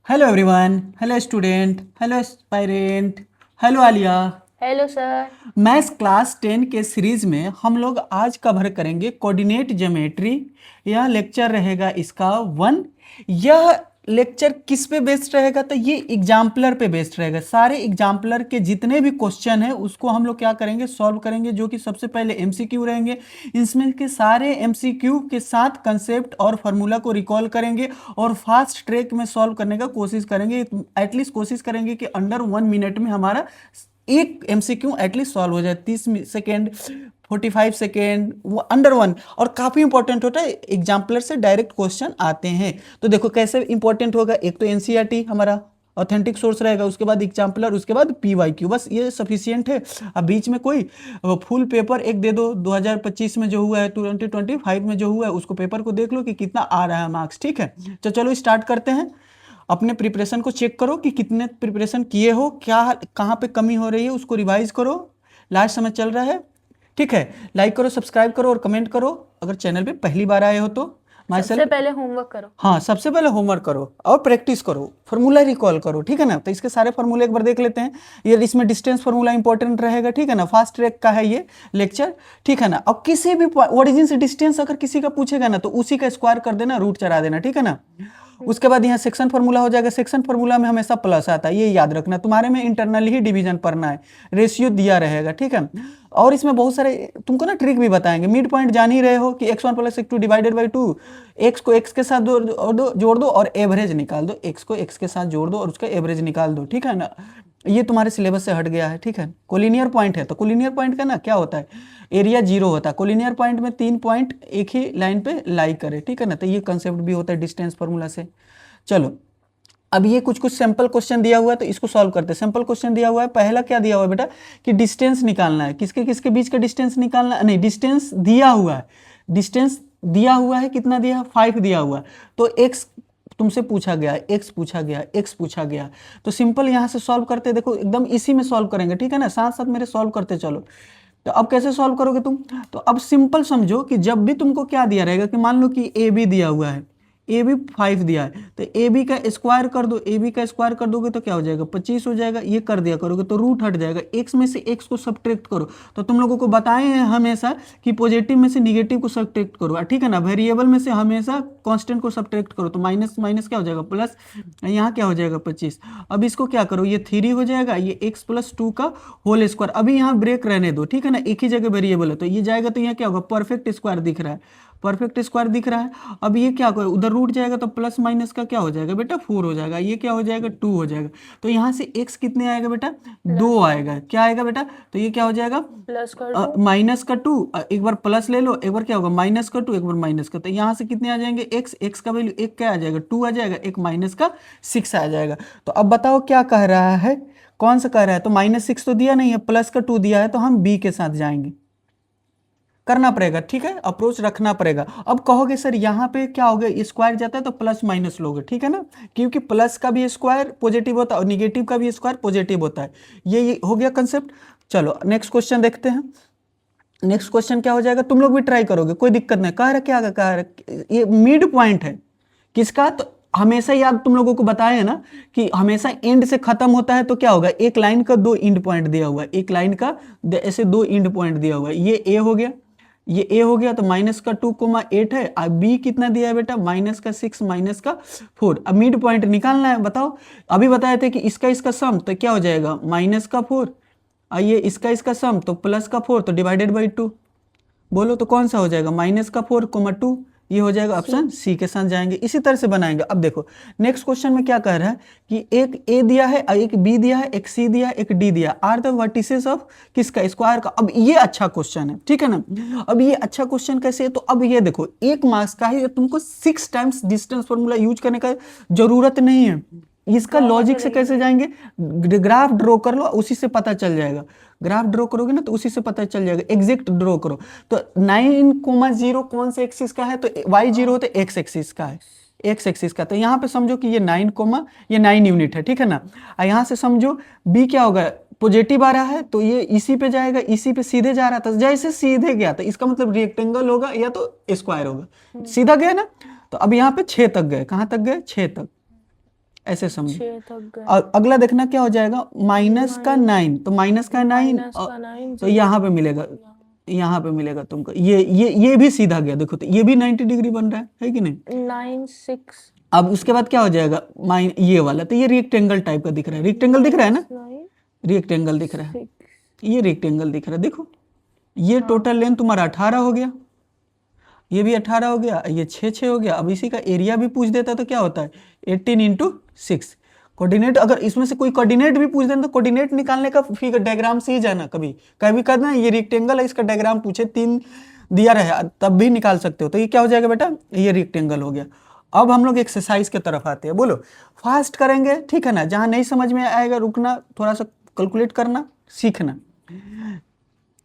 Hello everyone, hello student, hello aspirant, hello Alia. Hello sir. Maths class 10 के series में हम लोग आज कवर करेंगे कोऑर्डिनेट ज्योमेट्री। यह लेक्चर रहेगा इसका 1। यह लेक्चर किस पे बेस्ड रहेगा? तो ये एग्जाम्पलर पे बेस्ड रहेगा। सारे एग्जाम्पलर के जितने भी क्वेश्चन है उसको हम लोग क्या करेंगे, सॉल्व करेंगे, जो कि सबसे पहले एमसीक्यू रहेंगे। इसमें के सारे एमसीक्यू के साथ कंसेप्ट और फार्मूला को रिकॉल करेंगे और फास्ट ट्रैक में सॉल्व करने का कोशिश करेंगे। एटलीस्ट कोशिश करेंगे कि अंडर 1 मिनट में हमारा एक एमसीक्यू एटलीस्ट सॉल्व हो जाए। 30 सेकेंड, 45 सेकेंड, वो अंडर 1। और काफ़ी इंपॉर्टेंट होता है, एग्जाम्पलर से डायरेक्ट क्वेश्चन आते हैं। तो देखो कैसे इंपॉर्टेंट होगा। एक तो एनसीईआरटी हमारा ऑथेंटिक सोर्स रहेगा, उसके बाद एग्जाम्पलर, उसके बाद पीवाईक्यू, बस ये सफिशियंट है। अब बीच में कोई फुल पेपर एक दे दो, 2025 में जो हुआ है, 2025 में जो हुआ है, उसको पेपर को देख लो कि कितना आ रहा है मार्क्स। ठीक है, तो चलो स्टार्ट करते हैं। अपने प्रिपरेशन को चेक करो कि कितने प्रिपरेशन किए हो, क्या कहाँ पे कमी हो रही है, उसको रिवाइज करो। लास्ट समय चल रहा है। ठीक है, लाइक करो, सब्सक्राइब करो और कमेंट करो। अगर चैनल पे पहली बार आए हो तो माई सबसे सेल्फ। पहले होमवर्क करो। हाँ, सबसे पहले होमवर्क करो और प्रैक्टिस करो, फार्मूला रिकॉल करो। ठीक है ना, तो इसके सारे फार्मूले एक बार देख लेते हैं। ये इसमें डिस्टेंस फार्मूला इंपॉर्टेंट रहेगा। ठीक है ना, फास्ट ट्रैक का है ये लेक्चर। ठीक है ना, और किसी भी ओरिजिन से डिस्टेंस अगर किसी का पूछेगा ना तो उसी का स्क्वायर कर देना, रूट चढ़ा देना। ठीक है ना। उसके बाद यहाँ सेक्शन फार्मूला हो जाएगा। सेक्शन फार्मूला में हमेशा प्लस आता है, ये याद रखना। तुम्हारे में इंटरनली ही डिवीजन पढ़ना है, रेशियो दिया रहेगा। ठीक है, और इसमें बहुत सारे तुमको ना ट्रिक भी बताएंगे। मिड पॉइंट जान ही रहे हो कि x1 + x2 divided by 2। X को x के साथ जोड़ दो और एवरेज निकाल दो। x को x के साथ जोड़ दो और उसका एवरेज निकाल दो। ठीक है ना, ये तुम्हारे सिलेबस से हट गया है। ठीक है, कोलिनियर पॉइंट है तो कोलिनियर पॉइंट का ना क्या होता है, एरिया 0 होता है। कोलिनियर पॉइंट में 3 पॉइंट एक ही लाइन पे लाई करे। ठीक है ना, तो ये कंसेप्ट भी होता है डिस्टेंस फार्मूला से। चलो, अब ये कुछ कुछ सैंपल क्वेश्चन दिया हुआ है तो इसको सॉल्व करते हैं। सैंपल क्वेश्चन दिया हुआ है, पहला क्या दिया हुआ है बेटा कि डिस्टेंस निकालना है। किसके किसके बीच का डिस्टेंस निकालना है? नहीं, डिस्टेंस दिया हुआ है। डिस्टेंस दिया हुआ है, कितना दिया है? 5 दिया हुआ है। तो एक्स तुमसे पूछा गया, एक्स पूछा गया, एक्स पूछा गया, तो सिंपल यहाँ से सॉल्व करते, देखो एकदम इसी में सॉल्व करेंगे। ठीक है ना, साथ साथ मेरे सॉल्व करते चलो। तो अब कैसे सॉल्व करोगे तुम? तो अब सिंपल समझो कि जब भी तुमको क्या दिया रहेगा कि मान लो कि ए बी दिया हुआ है, ए बी 5 दिया है, तो ए बी का स्क्वायर कर दो। ए बी का स्क्वायर कर दोगे तो क्या हो जाएगा? 25 हो जाएगा। ये कर दिया करोगे तो रूट हट जाएगा। एक्स में से एक्स को सब्ट्रैक्ट करो। तो तुम लोगों को बताए हैं हमेशा कि पॉजिटिव में से निगेटिव को सब्ट्रैक्ट करो। ठीक है ना, वेरिएबल में से हमेशा कांस्टेंट को सब्ट्रैक्ट करो। तो माइनस माइनस क्या हो जाएगा? प्लस। यहाँ क्या हो जाएगा? 25। अब इसको क्या करो, ये 3 हो जाएगा, ये x + 2 का होल स्क्वायर। अभी यहाँ ब्रेक रहने दो। ठीक है ना, एक ही जगह वेरिएबल है तो ये जाएगा, तो यहाँ क्या होगा? परफेक्ट स्क्वायर दिख रहा है, परफेक्ट स्क्वायर दिख रहा है। अब ये क्या करो, उधर रूट जाएगा तो प्लस माइनस का क्या हो जाएगा बेटा? 4 हो जाएगा। ये क्या हो जाएगा? 2 हो जाएगा। तो यहाँ से x कितने आएगा बेटा? 2 प्लस आएगा। क्या आएगा बेटा? तो ये क्या हो जाएगा? प्लस कर 2। माइनस का 2, एक बार प्लस ले लो, एक बार क्या होगा? माइनस का 2, एक बार माइनस का। तो यहाँ से कितने आ जाएंगे? x का वैल्यू एक क्या आ जाएगा? 2 आ जाएगा, एक माइनस का 6 आ जाएगा। तो अब बताओ क्या कह रहा है, कौन सा कह रहा है? तो -6 तो दिया नहीं है, प्लस का 2 दिया है, तो हम b के साथ जाएंगे। करना पड़ेगा। ठीक है, अप्रोच रखना पड़ेगा। अब कहोगे सर यहाँ पे क्या हो गया, स्क्वायर जाता है तो प्लस माइनस लोगे। ठीक है ना, क्योंकि प्लस का भी स्क्वायर पॉजिटिव होता है और निगेटिव का भी स्क्वायर पॉजिटिव होता है। ये हो गया कंसेप्ट। चलो नेक्स्ट क्वेश्चन देखते हैं। नेक्स्ट क्वेश्चन क्या हो जाएगा, तुम लोग भी ट्राई करोगे, कोई दिक्कत नहीं। कह रहा क्या कह रहा, ये मिड पॉइंट है किसका? तो हमेशा याद तुम लोगों को बताया है ना कि हमेशा एंड से खत्म होता है तो क्या होगा? एक लाइन का 2 एंड पॉइंट दिया हुआ है, एक लाइन का ऐसे 2 एंड पॉइंट दिया हुआ है। ये ए हो गया, ये ए हो गया, तो -2,8 है। अब बी कितना दिया है बेटा? -6 -4। अब मिड पॉइंट निकालना है, बताओ। अभी बताए थे कि इसका सम तो क्या हो जाएगा? -4। आइए, इसका सम तो +4, तो डिवाइडेड बाई 2। बोलो तो कौन सा हो जाएगा? -4,2। ये हो जाएगा सी। ऑप्शन सी के साथ जाएंगे। इसी तरह से बनाएंगे। अब देखो नेक्स्ट क्वेश्चन में क्या कह रहा है कि एक ए दिया है, एक बी दिया है, एक सी दिया है, एक डी दिया। आर द वर्टिसेस ऑफ किसका? स्क्वायर का। अब ये अच्छा क्वेश्चन है। ठीक है ना, अब ये अच्छा क्वेश्चन कैसे है? तो अब ये देखो 1 मार्क्स का है, तुमको 6 टाइम्स डिस्टेंस फॉर्मूला यूज करने का जरूरत नहीं है। इसका ड्रॉ लॉजिक करके से देख कैसे लेंगे। जाएंगे? ग्राफ ड्रॉ कर लो, उसी से पता चल जाएगा। ग्राफ ड्रॉ करोगे ना तो उसी से पता चल जाएगा। एग्जैक्ट ड्रॉ करो। तो 9,0 कौन से एक्सिस का है? तो y0 तो x एक्सिस का है, x एक्सिस का। तो यहाँ पे समझो कि ये 9, ये 9 यूनिट है। ठीक है ना, यहाँ से समझो b क्या होगा? पॉजिटिव आ रहा है तो ये इसी पे जाएगा, इसी पे सीधे जा रहा था। जैसे सीधे गया तो इसका मतलब रेक्टेंगल होगा या तो स्क्वायर होगा। सीधा गया ना, तो अब यहाँ पे 6 तक गए। कहाँ तक गए? 6 तक। ऐसे समझो। 6 तक गए। और अगला देखना क्या हो जाएगा, माइनस का 9, तो माइनस का 9 माइनस का 9 तो यहाँ पे मिलेगा, यहाँ पे मिलेगा तुमको, ये भी सीधा गया, देखो तो ये भी 90 डिग्री बन रहा है कि नहीं। 9 6 अब उसके बाद क्या हो जाएगा, ये वाला, तो ये रेक्टेंगल टाइप का दिख रहा है, रेक्टेंगल दिख रहा है ना, 9 रेक्टेंगल दिख रहा है, 6 ये रेक्टेंगल दिख रहा है, देखो ये टोटल लेंथ तुम्हारा 18 हो गया, ये भी 18 हो गया, ये 6 हो गया। अब इसी का एरिया भी पूछ देता तो क्या होता है, 18 इंटू 6। कोऑर्डिनेट अगर इसमें से कोई कोऑर्डिनेट भी पूछ देना तो कोऑर्डिनेट निकालने का फिगर डायग्राम से ही जाना, कभी कभी करना ये रेक्टेंगल है, इसका डायग्राम पूछे 3 दिया रहे तब भी निकाल सकते हो। तो ये क्या हो जाएगा बेटा, ये रेक्टेंगल हो गया। अब हम लोग एक्सरसाइज के तरफ आते हैं, बोलो फास्ट करेंगे, ठीक है ना, जहां नहीं समझ में आएगा रुकना, थोड़ा सा कैलकुलेट करना सीखना।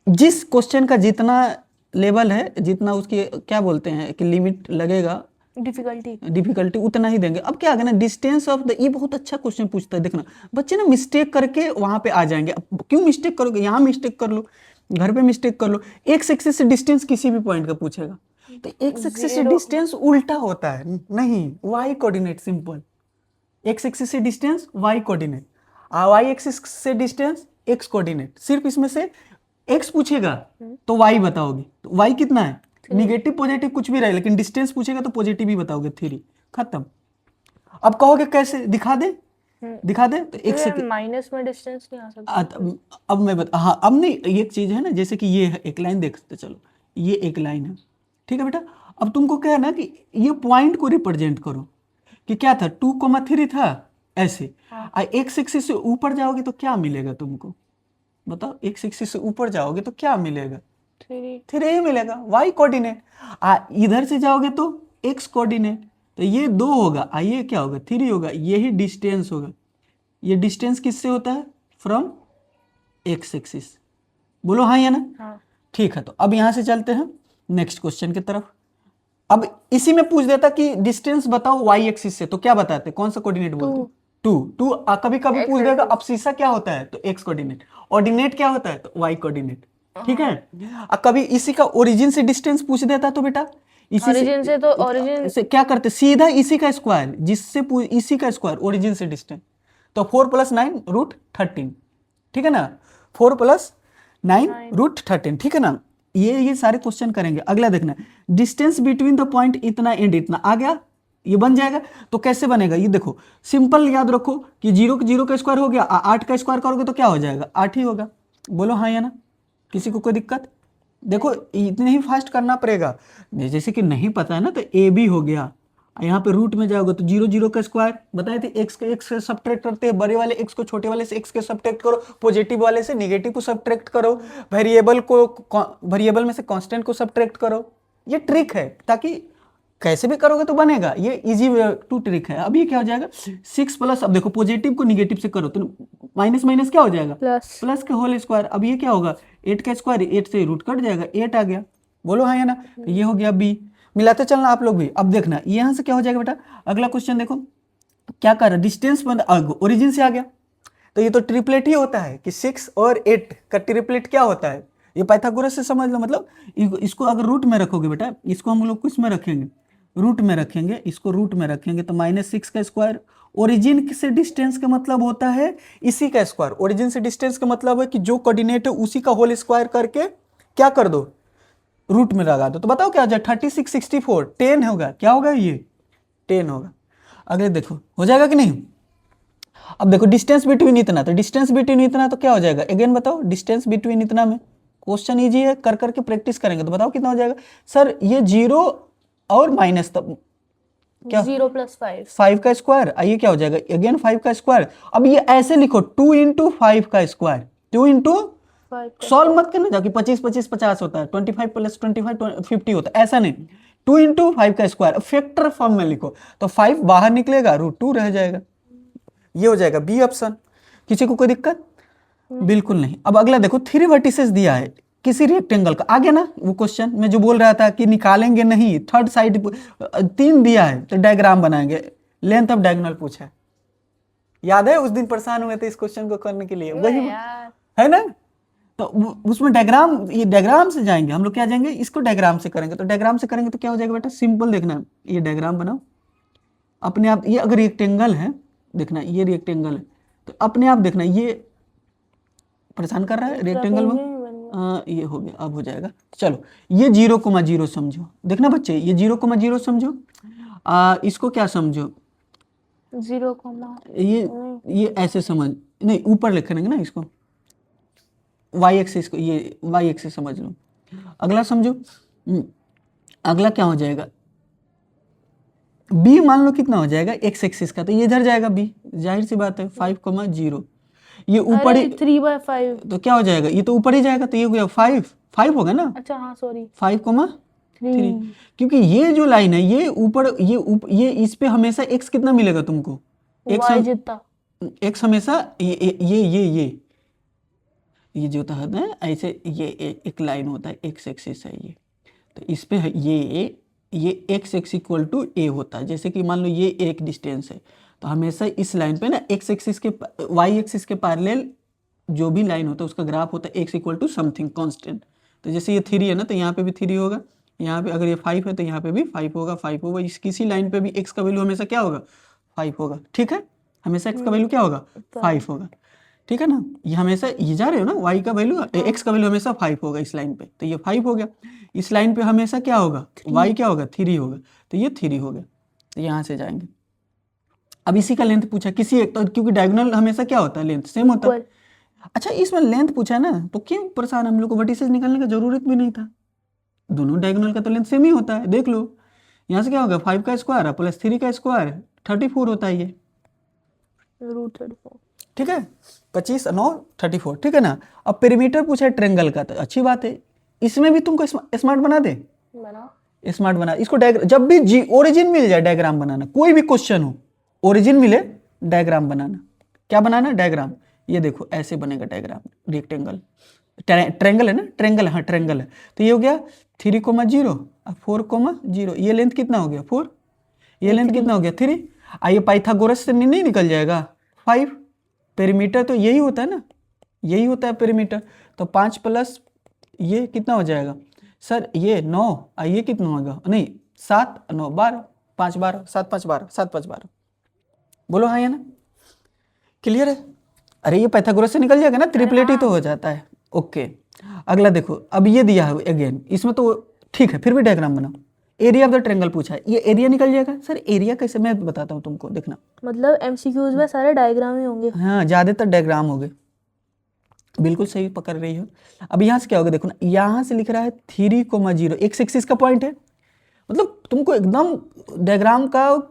जिस क्वेश्चन का जितना लेवल है, जितना उसकी क्या बोलते हैं कि लिमिट लगेगा, डिफिकल्टी उतना ही देंगे। अब क्या है ना, डिस्टेंस ऑफ द, ये बहुत अच्छा क्वेश्चन पूछता है, देखना बच्चे ना मिस्टेक करके वहां पे आ जाएंगे। अब क्यों मिस्टेक करोगे, यहाँ मिस्टेक कर लो, घर पे मिस्टेक कर लो। एक्स एक्सिस से डिस्टेंस किसी भी पॉइंट का पूछेगा तो एक्स एक्सिस से डिस्टेंस उल्टा होता है, नहीं Y coordinate simple. X axis से distance Y coordinate, Y axis से डिस्टेंस एक्स कोऑर्डिनेट। सिर्फ इसमें से एक्स पूछेगा तो वाई बताओगे, तो वाई कितना है, निगेटिव पॉजिटिव कुछ भी रहे, लेकिन डिस्टेंस पूछेगा तो पॉजिटिव ही बताओगे, 3 खत्म। अब कहोगे कैसे, दिखा दे, दिखा दे, तो एक सेकंड, माइनस में डिस्टेंस नहीं आ सकता। अब मैं बता, हाँ अब नहीं, एक चीज है ना, जैसे कि ये है एक लाइन, देखते चलो ये एक लाइन है, ठीक है बेटा। अब तुमको क्या है ना कि ये पॉइंट को रिप्रेजेंट करो कि क्या था, 2,3 था ऐसे, एक्स एक्सिस से ऊपर जाओगे तो क्या मिलेगा तुमको, बताओ, एक्स एक्सिस से ऊपर जाओगे तो क्या मिलेगा, 3 ही मिलेगा, वाई कोऑर्डिनेट। इधर से जाओगे तो एक्स कोऑर्डिनेट, तो ये 2 होगा, ये क्या होगा, 3 होगा, यही डिस्टेंस होगा। ये डिस्टेंस किससे होता है, फ्रॉम एक्स एक्सिस, बोलो हाँ या ना, हाँ। ठीक है। तो अब यहां से चलते हैं नेक्स्ट क्वेश्चन की तरफ। अब इसी में पूछ देता कि डिस्टेंस बताओ वाई एक्सिस से, तो क्या बताते, कौन सा कोऑर्डिनेट बोलते, 2 कभी कभी पूछ देगा अब्सिसा क्या होता है, तो एक्स कोऑर्डिनेट, ऑर्डिनेट क्या होता है, तो वाई कोऑर्डिनेट, ठीक है। कभी इसी का ओरिजिन से डिस्टेंस पूछ देता तो बेटा इसी ओरिजिन से, तो ओरिजिन से क्या करते, सीधा इसी का स्क्वायर, जिससे इसी का स्क्वायर ओरिजिन से डिस्टेंस, तो 4 + 9 √13, ठीक है ना, 4 + 9 √13, ठीक है ना। ये सारे क्वेश्चन करेंगे। अगला देखना, डिस्टेंस बिटवीन द पॉइंट इतना एंड इतना आ गया, ये बन जाएगा। तो कैसे बनेगा, ये देखो सिंपल याद रखो कि 0 का स्क्वायर हो गया, 8 का स्क्वायर करोगे तो क्या हो जाएगा, 8 ही होगा, बोलो हाँ या ना, किसी को कोई दिक्कत। देखो इतने ही फास्ट करना पड़ेगा, जैसे कि नहीं पता है ना, तो ए बी हो गया, यहाँ पे रूट में जाओगे तो 0 का स्क्वायर बताए थे, एक्स से सब्ट्रैक्ट करते हैं, बड़े वाले एक्स को छोटे वाले से एक्स के सब्ट्रैक्ट करो, पॉजिटिव वाले से निगेटिव को सब्ट्रैक्ट करो, वेरिएबल में से कांस्टेंट को सब्ट्रैक्ट करो। ये ट्रिक है, ताकि कैसे भी करोगे तो बनेगा, ये इजी टू ट्रिक है। अब ये क्या हो जाएगा, 6 प्लस, अब देखो पॉजिटिव को निगेटिव से करो तो माइनस माइनस क्या हो जाएगा, प्लस के होल स्क्वायर। अब ये क्या होगा, 8 का स्क्वायर, 8 से रूट कट जाएगा, 8 आ गया, बोलो हाँ या ना। तो ये हो गया बी, मिलाते चलना आप लोग भी। अब देखना यहां से क्या हो जाएगा बेटा, अगला क्वेश्चन देखो क्या कर रहा है, डिस्टेंस ओरिजिन से आ गया, तो ये तो ट्रिपलेट ही होता है कि 6 और 8 का ट्रिपलेट क्या होता है, ये पाइथागोरस से समझ लो। मतलब इसको अगर रूट में रखोगे बेटा, इसको हम लोग किस में रखेंगे, रूट में रखेंगे, इसको रूट में रखेंगे तो -6 का स्क्वायर। ओरिजिन से डिस्टेंस का मतलब होता है इसी का स्क्वायर, ओरिजिन से डिस्टेंस का मतलब है कि जो कोऑर्डिनेट है उसी का होल स्क्वायर करके क्या कर दो, रूट में लगा दो। तो बताओ क्या हो जाए, 36 64 10 होगा, क्या होगा ये 10 होगा। अगले देखो हो जाएगा कि नहीं। अब देखो डिस्टेंस बिटवीन इतना, तो डिस्टेंस बिटवीन इतना तो क्या हो जाएगा, अगेन बताओ, डिस्टेंस बिटवीन इतना में क्वेश्चन इजी है, कर करके प्रैक्टिस करेंगे तो बताओ कितना हो जाएगा। सर ये 0 और माइनस, तब क्या 0 + 5 5 का स्क्वायर, ये क्या हो जाएगा, अगेन 5 का स्क्वायर। अब ये ऐसे लिखो 2 × 5 का स्क्वायर, 2 × सॉल्व मत करना जाके, 25 25 50 होता है, 25 + 25 50 होता है, ऐसा नहीं, 2 × 5 का स्क्वायर फैक्टर फॉर्म में लिखो, तो 5 बाहर निकलेगा, √2 रह जाएगा, ये हो जाएगा बी ऑप्शन। किसी को कोई दिक्कत, बिल्कुल नहीं। अब अगला देखो 3 वर्टिसेस दिया है किसी रेक्टेंगल का, आ गया ना वो क्वेश्चन में जो बोल रहा था कि निकालेंगे नहीं, थर्ड साइड 3 दिया है तो डायग्राम बनाएंगे, लेंथ ऑफ डायगोनल पूछा है, याद है उस दिन परेशान हुए थे इस क्वेश्चन को करने के लिए, वही है ना। तो उसमें डायग्राम, ये डायग्राम से जाएंगे हम लोग, क्या जाएंगे, इसको डायग्राम से करेंगे। तो डायग्राम से करेंगे तो क्या हो जाएगा बेटा, सिंपल देखना, ये डायग्राम बनाओ अपने आप। ये अगर रेक्टेंगल है देखना ये रेक्टेंगल है, तो अपने आप देखना ये परेशान कर रहा है रेक्टेंगल में। ये हो गया, अब हो जाएगा। चलो ये 0,0 समझो, देखना बच्चे ये 0,0 समझो, इसको क्या समझो, 0, ये ऐसे समझ, नहीं ऊपर लिखेंगे ना इसको, वाई एक्सिस को, ये वाई एक्सिस समझ लो। अगला समझो, अगला क्या हो जाएगा, बी मान लो कितना हो जाएगा एक्स एक्सिस का, तो ये इधर जाएगा बी, जाहिर सी बात है 5,0। ये ऊपर ही 3/5। तो क्या हो जाएगा, ये तो ऊपर ही जाएगा, तो ये हो गया 5 होगा ना, अच्छा हाँ सॉरी 5,3, क्योंकि ये जो लाइन है ये ऊपर, ये इस पे हमेशा x कितना मिलेगा तुमको, y जितना। x हमेशा ये जो होता है ना ऐसे, ये एक लाइन होता है x एक्सिस है ये, तो इस पे ये x x equal to a होता है। जैसे कि मान लो ये एक डिस्टेंस है, तो हमेशा इस लाइन पे ना x एक्सिस के y एक्सिस के पैरेलल जो भी लाइन होता है उसका ग्राफ होता है x equal to something constant. तो जैसे ये 3 है ना, तो यहाँ पे भी 3 होगा, यहाँ पे अगर ये 5 है तो यहाँ पे भी 5 होगा, 5 होगा। इस किसी लाइन पे भी x का वैल्यू हमेशा क्या होगा, 5 होगा, ठीक है, हमेशा x का वैल्यू क्या होगा, 5 होगा, ठीक है ना। ये हमेशा ये जा रहे हो ना, y का वैल्यू x का वैल्यू हमेशा 5 होगा इस लाइन पे, तो ये 5 हो गया। इस लाइन पे हमेशा क्या होगा, y क्या होगा, 3 होगा, तो ये 3 हो गया, तो यहाँ से जाएंगे। अब इसी का लेंथ पूछा किसी एक, तो क्योंकि डायगोनल हमेशा क्या होता है, लेंथ सेम होता है। अच्छा इसमें लेंथ पूछा ना, तो क्यों परेशान, हम लोग को वर्टिसेस निकालने का जरूरत भी नहीं था, दोनों डायगोनल का तो लेंथ सेम ही होता है। देख लो यहाँ से क्या होगा, 5 का स्क्वायर प्लस 3 का स्क्वायर 34 होता है ये, √34, ठीक है, 25 9 34, ठीक है ना। अब पेरीमीटर पूछा है ट्रेंगल का, तो अच्छी बात है, इसमें भी तुमको स्मार्ट बना दे, स्मार्ट बना इसको। डायग्राम जब भी ओरिजिन मिल जाए डायग्राम बनाना, कोई भी क्वेश्चन हो ओरिजिन मिले डायग्राम बनाना, क्या बनाना, डायग्राम। ये देखो ऐसे बनेगा डायग्राम, रेक्टेंगल, ट्रेंगल है ना, ट्रेंगल, हाँ ट्रेंगल है, तो ये हो गया 3,0 और 4,0, ये लेंथ कितना हो गया 4, ये लेंथ कितना हो गया 3। आइए पाइथागोरस से नहीं निकल जाएगा 5, पेरीमीटर तो यही होता है ना, यही होता है पेरीमीटर, तो 5 प्लस ये कितना हो जाएगा सर, ये 9, ये कितना होगा, नहीं 7 9 12, 5 12, 7 5 12, 7 5 12, बोलो हाँ या ना, क्लियर है। अरे ये पाइथागोरस से निकल जाएगा ना, ट्रिपलेट ही तो हो जाता है। ओके अगला देखो, अब ये दिया है अगेन, इसमें तो ठीक है, फिर भी डायग्राम बनाओ। एरिया ऑफ द ट्रायंगल पूछा है, ये एरिया निकल जाएगा सर, एरिया कैसे, मैं बताता हूँ तुमको, देखना। मतलब एमसीक्यूज में सारे डायग्राम ही होंगे। हाँ ज्यादातर डायग्राम हो गए, बिल्कुल सही पकड़ रही हो। अब यहाँ से क्या होगा, देखो ना, यहाँ से लिख रहा है 3,0, एक्स एक्सिस का पॉइंट है, मतलब तुमको एकदम डायग्राम का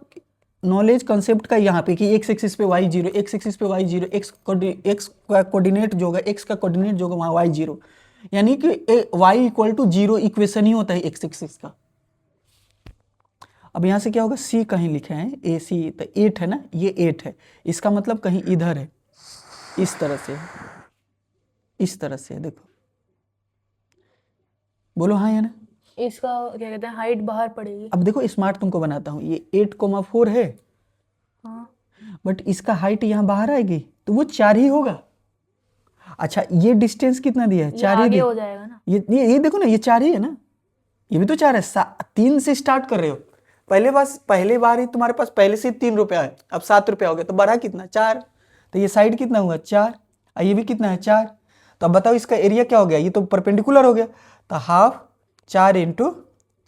नॉलेज कंसेप्ट का यहाँ पे कि एक्स एक्सिस पे वाई 0, एक्स एक्सिस पे वाई 0, एक्स का कोऑर्डिनेट जो होगा, एक्स का कोऑर्डिनेट जो होगा वहाँ वाई 0, यानी कि वाई इक्वल टू 0 इक्वेशन ही होता है एक्स एक्सिस का। अब यहाँ से क्या होगा, सी कहीं लिखे हैं ए सी, तो 8 है ना, ये 8 है, इसका मतलब कहीं इधर है, इस तरह से, इस तरह से, देखो बोलो हाँ या ना। इसका क्या कहते हैं, हाइट बाहर पड़ेगी। अब देखो स्मार्ट तुमको बनाता हूँ, ये 8,4 है, हाँ बट इसका हाइट यहाँ बाहर आएगी तो वो 4 ही होगा। अच्छा ये डिस्टेंस कितना दिया है, 4 ही आगे दिया, हो जाएगा ना। ये देखो ना, ये 4 ही है ना, ये भी तो 4 है, 3 से स्टार्ट कर रहे हो, पहले बार ही तुम्हारे पास पहले से 3 रुपया है, अब 7 रुपया हो गया, तो बढ़ा कितना 4, तो ये साइड कितना हुआ 4, और ये भी कितना है 4, तो अब बताओ इसका एरिया क्या हो गया, ये तो परपेंडिकुलर हो गया, तो हाफ 4 इंटू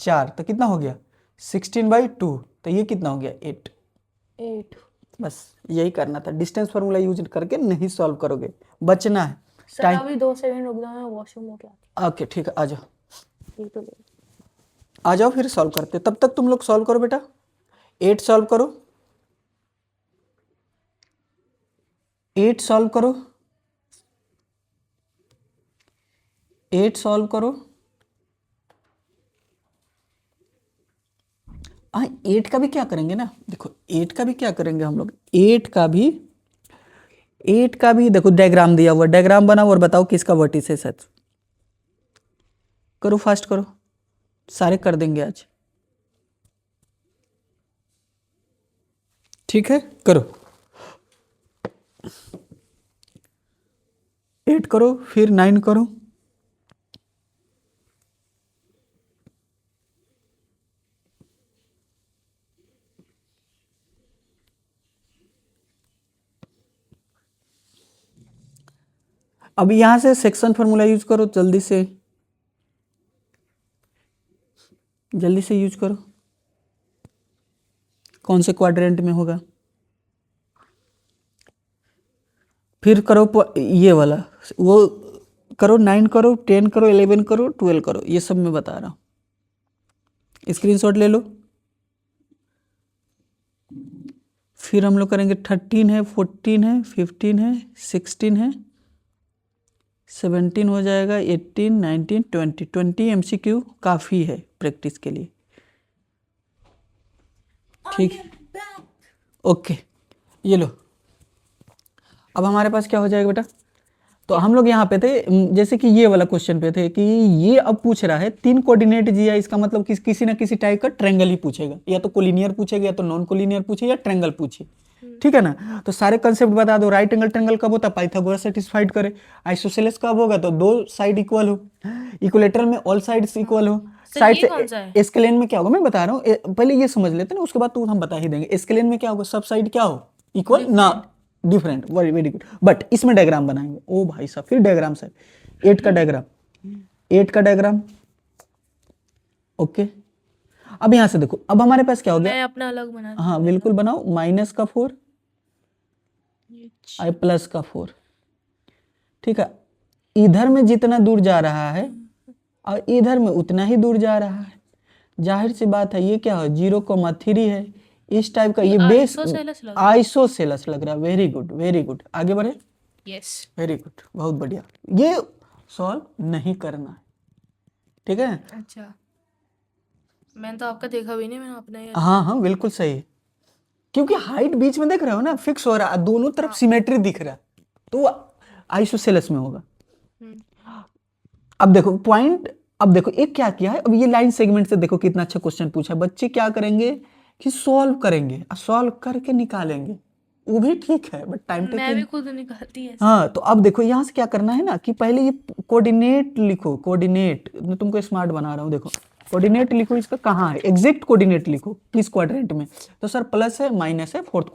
4, तो कितना हो गया 16/2, तो ये कितना हो गया 8। बस यही करना था, डिस्टेंस फार्मूला यूज करके नहीं सॉल्व करोगे, बचना है सर टाइम। अभी 2 सेकंड रुक जाओ, मैं वॉशरूम हो गया। ओके ठीक है, आ जाओ ये तो आ जाओ, फिर सॉल्व करते, तब तक तुम लोग सॉल्व करो बेटा, 8 सॉल्व करो, 8 सॉल्व करो, 8 सॉल्व करो। हाँ 8 का भी क्या करेंगे ना, देखो 8 का भी क्या करेंगे हम लोग, 8 का भी देखो डायग्राम दिया हुआ, डायग्राम बनाओ और बताओ किसका वर्टिस है सच, करो फास्ट करो, सारे कर देंगे आज, ठीक है करो, 8 करो फिर 9 करो, अब यहां से सेक्शन फार्मूला यूज करो, जल्दी से यूज करो। कौन से क्वाड्रेंट में होगा, फिर करो ये वाला, वो करो 9 करो, 10 करो, 11 करो, 12 करो, ये सब मैं बता रहा हूँ। स्क्रीनशॉट ले लो। फिर हम लोग करेंगे 13 है, 14 है, 15 है, 16 है, 17 हो जाएगा, 18, 19, 20 MCQ काफ़ी है प्रैक्टिस के लिए। ठीक, ओके, ये लो। अब हमारे पास क्या हो जाएगा बेटा, तो हम लोग यहाँ पे थे, जैसे कि ये वाला क्वेश्चन पे थे कि ये अब पूछ रहा है 3 कोऑर्डिनेट दिया, इसका मतलब किसी ना किसी टाइप का ट्रायंगल ही पूछेगा, या तो कोलिनियर पूछेगा, या तो नॉन कोलिनियर पूछे, या ट्रायंगल पूछे। ठीक है ना, तो सारे कंसेप्ट बता दो। राइट एंगल ट्रायंगल कब होता है, पाइथागोरस सेटिस्फाइड करे। आइसोसेलेस कब होगा, तो 2 साइड इक्वल हो। इक्विलेटरल में ऑल साइड्स इक्वल हो। साइड से एस्केलेन में क्या होगा मैं बता रहा हूँ, पहले ये समझ लेते हैं ना, उसके बाद तो हम बता ही देंगे। एस्केलेन में क्या होगा, सब साइड क्या हो, इक्वल ना different, very very good. But इसमें डायग्राम बनाएंगे, ओ भाई साहब, फिर डायग्राम सर, 8 का डायग्राम, ओके। अब यहां से देखो, अब हमारे पास क्या हो गया, मैं अपना अलग बना, हाँ बिल्कुल बनाओ, -4 आई +4। ठीक है, इधर में जितना दूर जा रहा है और इधर में उतना ही दूर जा रहा है, जाहिर सी बात है ये क्या हो, 0,3 है। इस टाइप का ये बेस आइसोसेलस लग रहा है। वेरी गुड, वेरी गुड, आगे बढ़े। यस, वेरी गुड, बहुत बढ़िया। ये सॉल्व नहीं करना है, ठीक है। अच्छा, मैंने तो आपका देखा भी नहीं, मैंने अपना ही। हाँ बिल्कुल सही है, क्योंकि हाइट बीच में देख रहे हो ना, फिक्स हो रहा है, दोनों तरफ सिमेट्री दिख रहा है, तो आइसोसेलस में होगा। अब देखो पॉइंट, अब देखो एक क्या किया है, अब ये लाइन सेगमेंट से देखो कितना अच्छा क्वेश्चन पूछा है। बच्चे क्या करेंगे कि सॉल्व करेंगे, सॉल्व करके निकालेंगे, वो भी ठीक है, बट टाइम टेकिंग। मैं भी खुद निकालती है। हाँ, तो अब देखो यहाँ से क्या करना है ना, कि पहले ये कोऑर्डिनेट लिखो, कोऑर्डिनेट, मैं तुमको स्मार्ट बना रहा हूँ। देखो कोऑर्डिनेट लिखो, इसका कहाँ है, एग्जैक्ट कोऑर्डिनेट लिखो किस क्वाड्रेंट में। तो सर प्लस है, माइनस है, फोर्थ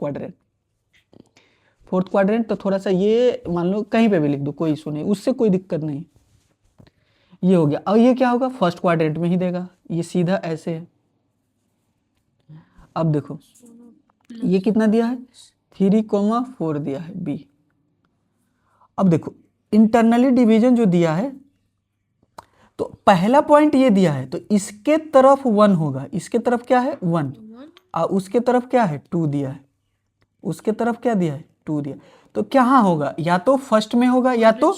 क्वाड्रेंट, तो थोड़ा सा ये मान लो कहीं पे भी लिख दो, कोई इशू नहीं, उससे कोई दिक्कत नहीं। ये हो गया। और ये क्या होगा, फर्स्ट क्वाड्रेंट में ही देगा, ये सीधा ऐसे है। अब देखो ये कितना दिया है, 3,4 दिया है बी। अब देखो इंटरनली डिवीजन जो दिया है, तो पहला पॉइंट ये दिया है, तो इसके तरफ 1 होगा, इसके तरफ क्या है 1, और उसके तरफ क्या है 2 दिया है, उसके तरफ क्या दिया है 2 दिया। तो क्या होगा, या तो फर्स्ट में होगा या तो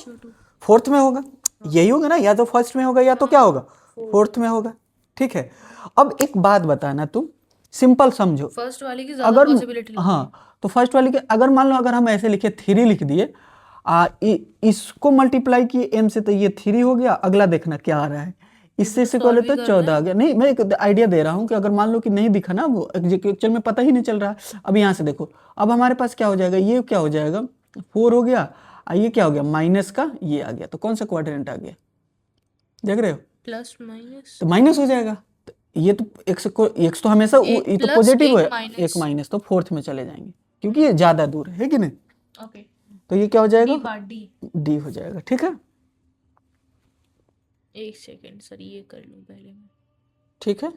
फोर्थ में होगा, यही होगा ना, या तो फर्स्ट में होगा या तो क्या होगा फोर्थ में होगा। ठीक है, अब एक बात बताना तुम, सिंपल समझो, फर्स्ट वाली की ज्यादा पॉसिबिलिटी। हाँ, तो फर्स्ट वाली के अगर मान लो, अगर हम ऐसे लिखे 3 लिख दिए, इसको मल्टीप्लाई किए m से, तो ये 3 हो गया। अगला देखना क्या आ रहा है, इससे इक्वल है तो 14 आ गया। नहीं, मैं एक आइडिया दे रहा हूँ कि अगर मान लो कि नहीं दिखा ना, वो एक्चुअल में पता ही नहीं चल रहा। अब यहाँ से देखो, अब हमारे पास क्या हो जाएगा, ये क्या हो जाएगा 4 हो गया, ये क्या हो गया माइनस का ये आ गया, तो कौन सा क्वाड्रेंट आ गया, देख रहे हो, प्लस माइनस, तो माइनस हो जाएगा। तो ये तो x तो हमेशा ये तो पॉजिटिव है, एक माइनस, तो फोर्थ में चले जाएंगे, क्योंकि ये ज्यादा दूर है कि नहीं। ओके, तो ये क्या हो जाएगा, डी हो जाएगा। ठीक है, एक सेकंड सर, ये कर लूं पहले मैं। ठीक है,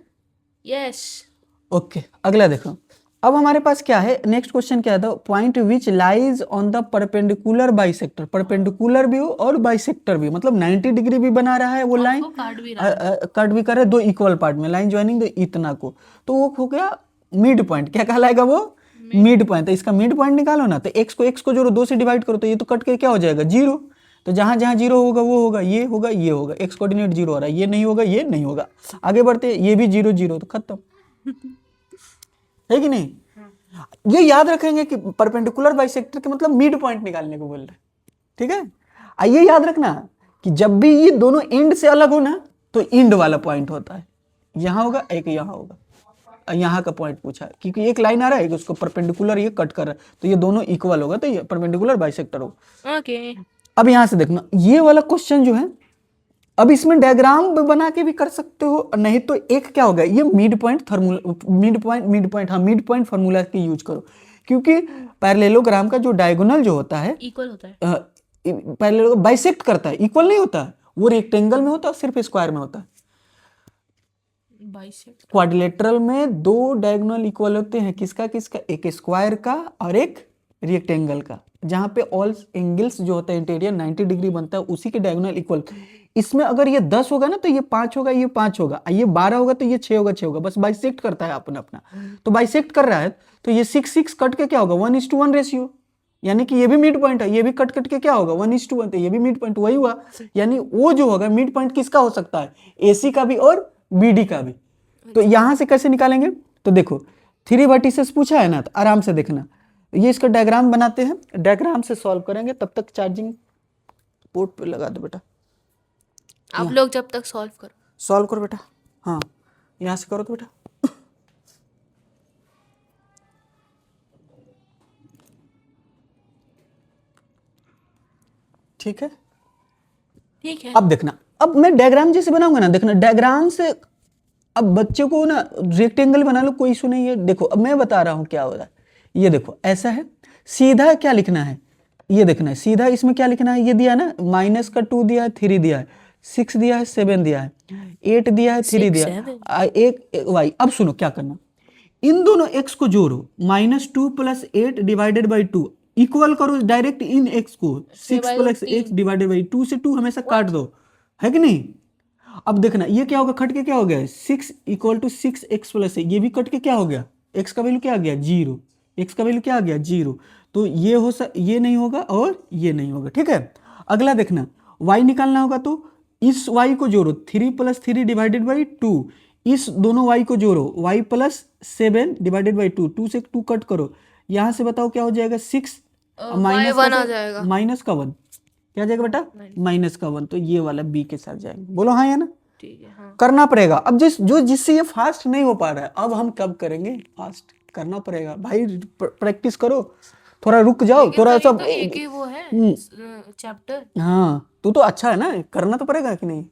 यस, ओके। अगला देखो, अब हमारे पास क्या है, नेक्स्ट क्वेश्चन क्या था, point which lies on the perpendicular bisector. Perpendicular भी हो और बाइसेक्टर भी, मतलब 90 डिग्री भी बना रहा है वो लाइन, कट भी कर रहा है, 2 इक्वल पार्ट में लाइन ज्वाइनिंग दो इतना को, तो वो हो गया मिड पॉइंट। क्या कहलाएगा वो, मिड पॉइंट। तो इसका मिड पॉइंट निकालो ना, तो x को जोड़ो, 2 से डिवाइड करो, तो ये तो कट के क्या हो जाएगा 0। तो जहां जहां 0 होगा वो होगा, ये होगा, ये होगा, x कोऑर्डिनेट 0 हो रहा है, ये नहीं होगा, ये नहीं होगा। आगे बढ़ते, ये भी 0 0, तो खत्म है कि नहीं। ये याद रखेंगे कि परपेंडिकुलर बाइसेक्टर के मतलब मिड पॉइंट निकालने को बोल रहे हैं। ठीक है, आइए याद रखना कि जब भी ये दोनों एंड से अलग हो ना, तो एंड वाला पॉइंट होता है, यहां होगा, एक यहां होगा, यहाँ का पॉइंट पूछा है, क्योंकि एक लाइन आ रहा है कि उसको परपेंडिकुलर ये कट कर रहा है, तो ये दोनों इक्वल होगा, तो ये परपेंडिकुलर बाइसेक्टर होगा। ओके, अब यहां से देखना, ये वाला क्वेश्चन जो है, अब इसमें डायग्राम बना के भी कर सकते हो, नहीं तो एक क्या होगा, ये मिड पॉइंट फार्मूला की यूज करो, क्योंकि पैरेललोग्राम का जो डायगोनल जो होता है इक्वल होता है, पहले लोग बाइसेक्ट करता है, इक्वल नहीं होता है, वो रेक्टेंगल में होता है, सिर्फ स्क्वायर में होता है। बाइसेक्ट। क्वाड्रिलेटरल में दो डायगोनल इक्वल होते हैं, किसका किसका, एक स्क्वायर का और एक रेक्टेंगल का, जहां पे ऑल एंगल्स जो होता है इंटीरियर 90 डिग्री बनता है, उसी के डायगोनल इक्वल। इसमें अगर ये 10 होगा ना तो ये 5 होगा, ये 5 होगा, ये 12 होगा तो ये 6 होगा, 6 होगा, बस बाइसेक्ट करता है अपना अपना। तो बाइसेक्ट कर रहा है तो ये 6 6 कट के क्या होगा, 1:1 रेशियो, यानी कि ये भी मिड पॉइंट है, ये भी कट कट के क्या होगा 1:1, तो ये भी मिड पॉइंट वही हुआ। यानी वो जो होगा मिड पॉइंट किसका हो सकता है, AC का भी और BD का भी। तो यहां से कैसे निकालेंगे, तो देखो 3 वर्टिसेस पूछा है ना, तो आराम से देखना, ये इसका डायग्राम बनाते हैं, डायग्राम से सॉल्व करेंगे, तब तक चार्जिंग पोर्ट पे लगा दो बेटा। आप लोग जब तक सॉल्व करो। सॉल्व करो बेटा, हाँ यहां से करो तो बेटा। ठीक है, ठीक है। अब देखना, अब मैं डायग्राम जैसे बनाऊंगा ना, देखना डायग्राम से, अब बच्चे को ना रेक्टेंगल बना लो, कोई इशू नहीं है। देखो अब मैं बता रहा हूं क्या हो रहा है, ये देखो ऐसा है, सीधा क्या लिखना है, ये देखना है सीधा, इसमें क्या लिखना है, ये दिया है ना, माइनस का 2 दिया है, 3 दिया है, 6 दिया है, 7 दिया है, 8 दिया है, 3 दिया है, एक वाई। अब सुनो क्या करना, इन दोनों x को जोड़ो, -2 + 8 डिवाइडेड बाई 2 इक्वल करो डायरेक्ट इन x को, 6 + x डिवाइडेड बाई 2 से 2 हमेशा काट दो, है कि नहीं। अब देखना ये क्या होगा, खट के क्या हो गया, 6 = 6x + ये भी कट के क्या हो गया, x का वैल्यू क्या आ गया 0, x का वैल्यू क्या आ गया 0। तो ये नहीं होगा और ये नहीं होगा, ठीक है। अगला देखना, y निकालना होगा, तो इस y को जोड़ो, 3 + 3 डिवाइडेड बाई 2, इस दोनों y को जोड़ो, y + 7 डिवाइडेड बाई 2, 2 से 2 कट करो, यहां से बताओ क्या हो जाएगा, 6 माइनस वन आ जाएगा। माइनस का 1 क्या आ जाएगा बेटा, माइनस का 1, तो ये वाला b के साथ जाएगा। बोलो हाँ या ना, ठीक है। हाँ। करना पड़ेगा। अब जिससे ये फास्ट नहीं हो पा रहा है, अब हम कब करेंगे, फास्ट करना पड़ेगा भाई, प्रैक्टिस करो, थोड़ा रुक जाओ, थोड़ा सा। तो एक ही वो है चैप्टर। हाँ तो अच्छा है ना, करना तो पड़ेगा कि नहीं।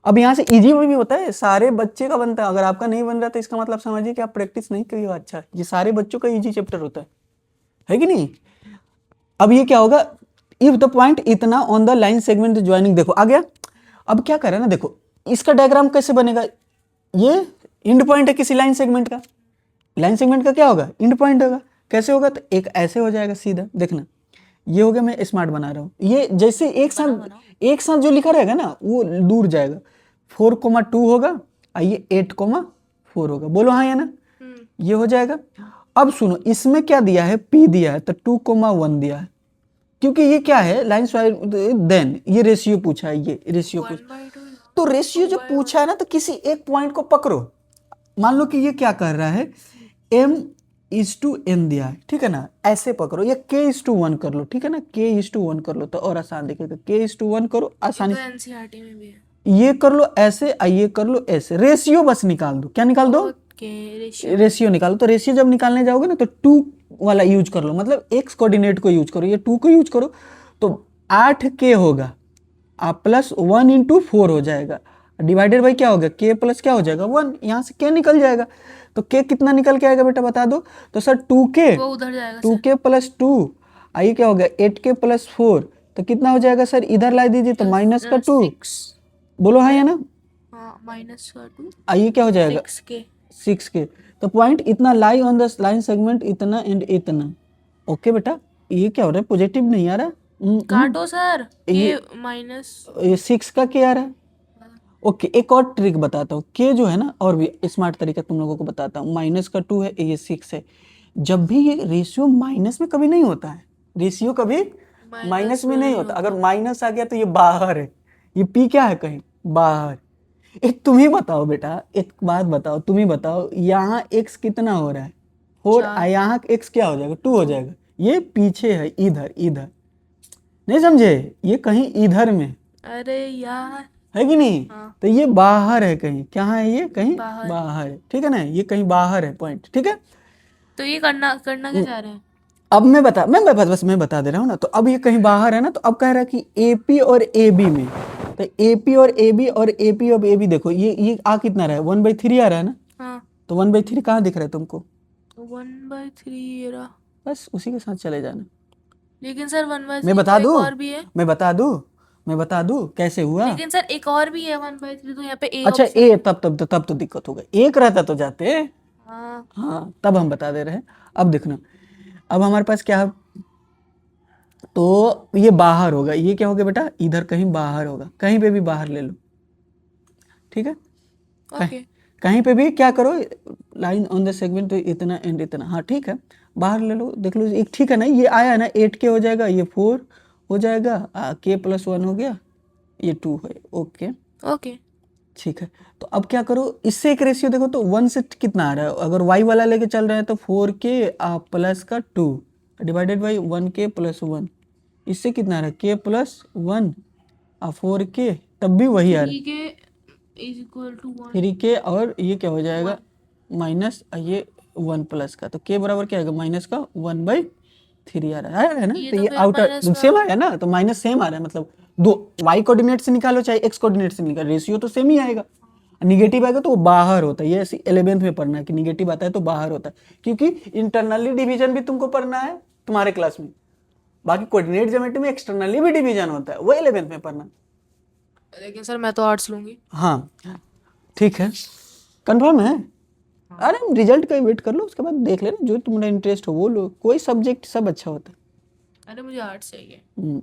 अब यहाँ से इजी भी होता है, सारे बच्चे का बनता है, अगर आपका नहीं बन रहा तो इसका मतलब समझिए कि आप प्रैक्टिस नहीं करिए। अच्छा है, ये सारे बच्चों का इजी चैप्टर होता है कि नहीं। अब ये क्या होगा, इफ द पॉइंट इतना on the line segment joining, देखो आ गया। अब क्या कर रहा है ना, देखो इसका डायग्राम कैसे बनेगा, ये इंड पॉइंट है किसी लाइन सेगमेंट का, लाइन सेगमेंट का क्या होगा, इंड पॉइंट होगा। कैसे होगा, तो एक ऐसे हो जाएगा सीधा, देखना ये हो गया, मैं स्मार्ट बना रहा हूँ, ये जैसे एक साथ जो लिखा रहेगा ना वो दूर जाएगा, 4,2 होगा और ये 8,4 होगा। बोलो हाँ या ना, ये हो जाएगा। अब सुनो, इसमें क्या दिया है, P दिया है, तो 2,1 दिया है, क्योंकि ये क्या है लाइन देन ये रेशियो पूछा है, ये रेशियो पूछा, तो रेशियो जब पूछा है ना तो किसी एक पॉइंट को पकड़ो। मान लो कि ये क्या कर रहा है, m/n दिया है, ठीक है ना, ऐसे पकड़ो, या k/1 कर लो, ठीक है ना, k/1 कर लो तो और आसान दिखेगा, k/1 करो आसानी से, एनसीईआरटी में भी है। ये कर लो ऐसे, ये कर लो ऐसे, रेशियो बस निकाल दो, क्या निकाल दो, रेशियो निकालो। तो रेशियो जब निकालने जाओगे ना तो 2 वाला यूज कर लो, मतलब x कोऑर्डिनेट को यूज करो, ये 2 को यूज करो, तो 8k होगा प्लस 1 × 4 हो जाएगा, डिवाइडेड बाई क्या होगा, k प्लस क्या हो जाएगा 1, यहाँ से k निकल जाएगा, तो k कितना निकल के आएगा बेटा बता दो, तो सर 2k, वो उधर जाएगा 2k + 2, आइए क्या हो गया 8k + 4, तो कितना हो जाएगा सर, इधर ला दीजिए, तो माइनस का 2, बोलो हाँ या ना, -2, आइए क्या हो जाएगा 6k। तो पॉइंट इतना lie on the line segment, इतना एंड इतना। ओके बेटा, ये क्या हो रहा है, पॉजिटिव नहीं आ रहा, काटो सर, ये ये 6 का क्या आ रहा है। ओके, एक और ट्रिक बताता हूँ, के जो है ना, और भी स्मार्ट तरीका तुम लोगों को बताता हूँ, माइनस का 2 है, ये 6 है, जब भी ये रेशियो माइनस में कभी नहीं होता है, रेशियो कभी माइनस में नहीं होता, अगर माइनस आ गया तो ये बाहर है, ये पी क्या है कहीं बाहर। एक तुम ही बताओ बेटा, एक बात बताओ, तुम ही बताओ, यहाँ x कितना हो रहा है 4, यहाँ x क्या हो जाएगा 2 हो जाएगा, ये पीछे है, इधर नहीं समझे, ये कहीं इधर में, अरे यार है कि नहीं। तो ये बाहर है कहीं, क्या है ये कहीं बाहर है, ठीक है ना, ये कहीं बाहर है पॉइंट, ठीक है। तो ये करना क्या चाह रहे हैं, अब मैं बता दे रहा हूँ ना, तो अब ये कहीं बाहर है ना, तो अब कह रहा है कि AP और AB में, तो AP और AB और AP और AB देखो, ये आ कितना रहा है 1/3 आ रहा है ना, हाँ तो 1/3 कहाँ दिख रहा है तुमको, 1/3 ये रहा, बस उसी के साथ चले जाना, लेकिन सर 1/3 मैं बता तो एक दूं और भी है। मैं बता दूं कैसे हुआ। लेकिन सर एक और भी है 1/3, तो यहाँ पे ए अच्छा ऑप्शन ए, है। तब तो दिक्कत होगा, एक रहता तो जाते। हाँ हाँ तब हम बता दे रहे हैं। अब देखना, अब हमारे पास क्या है, तो ये बाहर होगा, ये क्या होगा बेटा, इधर कहीं बाहर होगा, कहीं पे भी बाहर ले लो, ठीक है। ओके। कहीं पे भी क्या करो, लाइन ऑन द सेगमेंट तो इतना एंड इतना, हाँ ठीक है, बाहर ले लो, देख लो एक, ठीक है ना, ये आया ना 8k हो जाएगा, ये 4 हो जाएगा, k+1 हो गया, ये 2 है, ओके ओके। ठीक है। तो अब क्या करो, इससे एक रेशियो देखो तो 1 से कितना आ रहा है, अगर y वाला लेके चल रहे हैं तो 4k प्लस का 2 डिवाइडेड बाई 1k+1, इससे कितना आ रहा है k+1 4k, तब भी वही आ रहा है 3k is equal to 1। 3k, और ये क्या हो जाएगा माइनस ये 1 प्लस का, तो k बराबर क्या आएगा माइनस का 1/3 आ रहा है ना। ये तो तो ये फिर आउटर माइनस का सेम आया ना, तो माइनस सेम आ रहा है, मतलब दो y कोऑर्डिनेट से निकालो चाहे x कोऑर्डिनेट से निकालो, रेशियो तो सेम ही आएगा। निगेटिव आएगा तो वो बाहर होता है, ये 11th में पढ़ना है कि निगेटिव आता है तो बाहर होता है, क्योंकि इंटरनली डिवीजन भी तुमको पढ़ना है तुम्हारे क्लास में, बाकी कोऑर्डिनेट ज्योमेट्री में एक्सटर्नली भी डिवीजन होता है, वो 11th में पढ़ना। लेकिन सर मैं तो आर्ट्स लूंगी। हाँ ठीक है, कंफर्म है। अरे हम रिजल्ट का ही वेट कर लो, उसके बाद देख लेना जो तुम्हारा इंटरेस्ट हो वो लो, कोई सब्जेक्ट सब अच्छा होता है। अरे मुझे आर्ट्स चाहिए।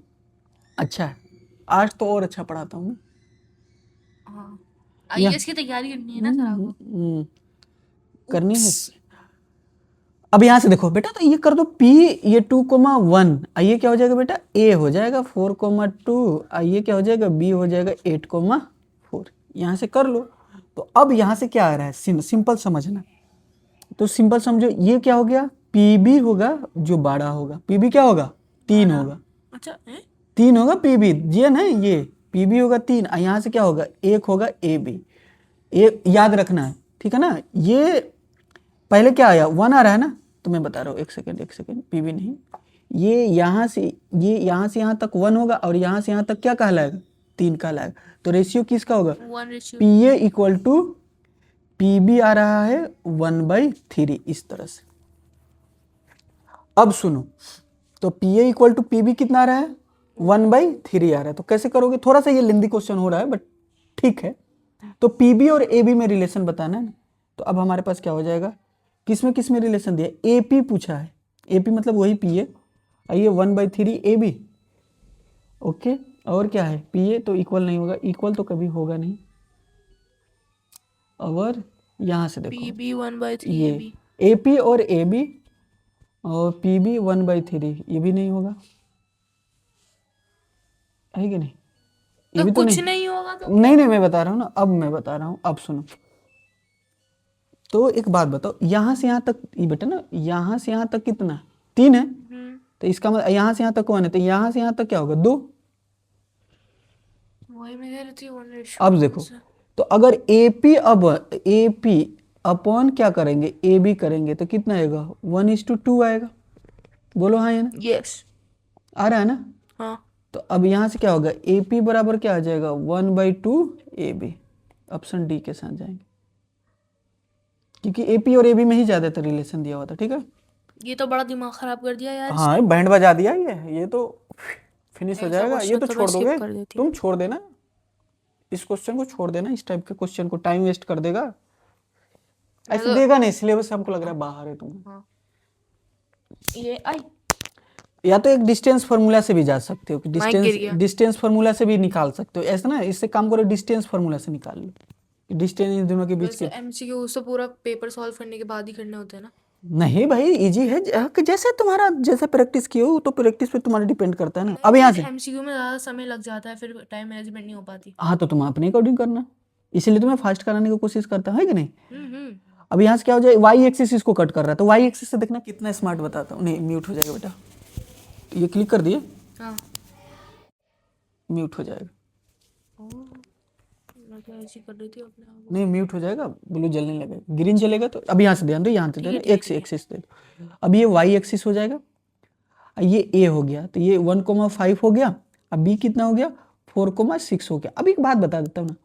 अच्छा है, आज तो और अच्छा पढ़ाता हूँ। हाँ आईएएस की तैयारी करनी है ना सर आपको। करनी है। अब यहाँ से देखो बेटा, तो ये कर दो p, ये 2,1, ये क्या हो जाएगा बेटा a हो जाएगा 4,2, ये क्या हो जाएगा b हो जाएगा 8,4, यहाँ से कर लो। तो अब यहाँ से क्या आ रहा है, सिंपल समझना, तो सिंपल समझो, ये क्या हो गया pb होगा जो बड़ा होगा, pb क्या होगा 3 होगा, अच्छा है 3 होगा pb, जी है ना, ये pb होगा 3, यहाँ से क्या होगा 1 होगा ab, ये याद रखना है, ठीक है ना। ये पहले क्या आया 1 आ रहा है ना, तो मैं बता रहा हूँ, एक सेकेंड, पीबी नहीं, ये यहाँ से यहाँ तक 1 होगा, और यहाँ से यहाँ तक क्या कहलाएगा 3 कहलाएगा, तो रेशियो किसका होगा 1:3। PA इक्वल टू PB आ रहा है 1/3, इस तरह से। अब सुनो, तो PA इक्वल टू PB कितना आ रहा है 1/3 आ रहा है, तो कैसे करोगे, थोड़ा सा ये लेंदी क्वेश्चन हो रहा है बट ठीक है। तो PB और AB में रिलेशन बताना है ना, तो अब हमारे पास क्या हो जाएगा, किस में रिलेशन दिया, AP पूछा है, AP मतलब वही PA, ये 1/3 AB, ओके, और क्या है PA तो इक्वल नहीं होगा, इक्वल तो कभी होगा नहीं, और यहाँ से देखो PB 1/3 ये AB। AP और AB और PB 1/3, ये भी नहीं होगा, है कि नहीं, ये तो भी तो कुछ नहीं, नहीं होगा तो नहीं मैं बता रहा हूँ ना, अब मैं बता रहा हूँ, अब सुनो। तो एक बात बताओ, यहाँ से यहाँ तक ये बेटा ना, यहाँ से यहाँ तक कितना 3 है, तो इसका मतलब यहाँ से यहाँ तक 1 है, तो यहाँ से यहाँ तक क्या होगा 2। वही मैं कह रही थी 1:1। अब देखो, तो अगर AP अपॉन क्या करेंगे AB करेंगे तो कितना आएगा 1:2 आएगा, बोलो हाँ या ना, यस। आ रहा है ना। हाँ तो अब यहाँ से क्या होगा AP बराबर क्या आ जाएगा 1/2 AB, ऑप्शन डी के साथ जाएंगे, क्योंकि AP और AB में ही ज्यादातर रिलेशन दिया हुआ था, ठीक है। ये तो बड़ा दिमाग खराब कर दिया यार। हाँ बैंड बजा दिया, ये तो फिनिश हो ऐसा जाएगा, ये क्वेश्चन तो तो मैं छोड़ skip दोगे, कर देती। तुम छोड़ देना इस क्वेश्चन को, छोड़ देना इस टाइप के क्वेश्चन को, टाइम वेस्ट कर देगा, ऐसे देगा नहीं, सिलेबस से हमको लग रहा है बाहर है तुम। हाँ ये आई या तो एक डिस्टेंस फार्मूला से भी जा सकते हो, कि माइक गिर गया। डिस्टेंस फार्मूला से भी निकाल सकते हो, ऐसा ना, इससे काम करो डिस्टेंस फार्मूला से निकाल लो, डिस्टेंस इन दोनों के बीच के। वैसे एमसीक्यू तो पूरा पेपर सॉल्व करने के बाद ही करने होते हैं ना। नहीं भाई इजी है, जैसे तुम्हारा जैसे प्रैक्टिस किए हो, तो प्रैक्टिस पे तुम्हारा डिपेंड करता है ना। अब यहाँ से एमसीक्यू में ज्यादा समय लग जाता है, फिर टाइम मैनेजमेंट नहीं हो पाती। हाँ, तो तुम अपने अकॉर्डिंग करना, इसीलिए तो मैं फास्ट कराने की कोशिश करता हूँ, है कि नहीं। हम्म। अब यहाँ से क्या हो जाए, वाई एक्सिस इसको कट कर रहा है, तो वाई एक्सिस से देखना कितना स्मार्ट बताता हूँ, नहीं म्यूट हो जाएगा बेटा, ये क्लिक कर दिए हाँ म्यूट हो जाएगा, मैं तो ऐसे ही कर रही थी अपने आप। नहीं म्यूट हो जाएगा, ब्लू जलने लगेगा, ग्रीन चलेगा, तो अब यहाँ से ध्यान दो, यहाँ से ध्यान, एक्स एक्सिस दे दो, अब ये वाई एक्सिस हो जाएगा, ये ए हो गया, तो ये 1,5 हो गया, अब बी कितना हो गया 4,6 हो गया। अब एक बात बता देता हूँ ना,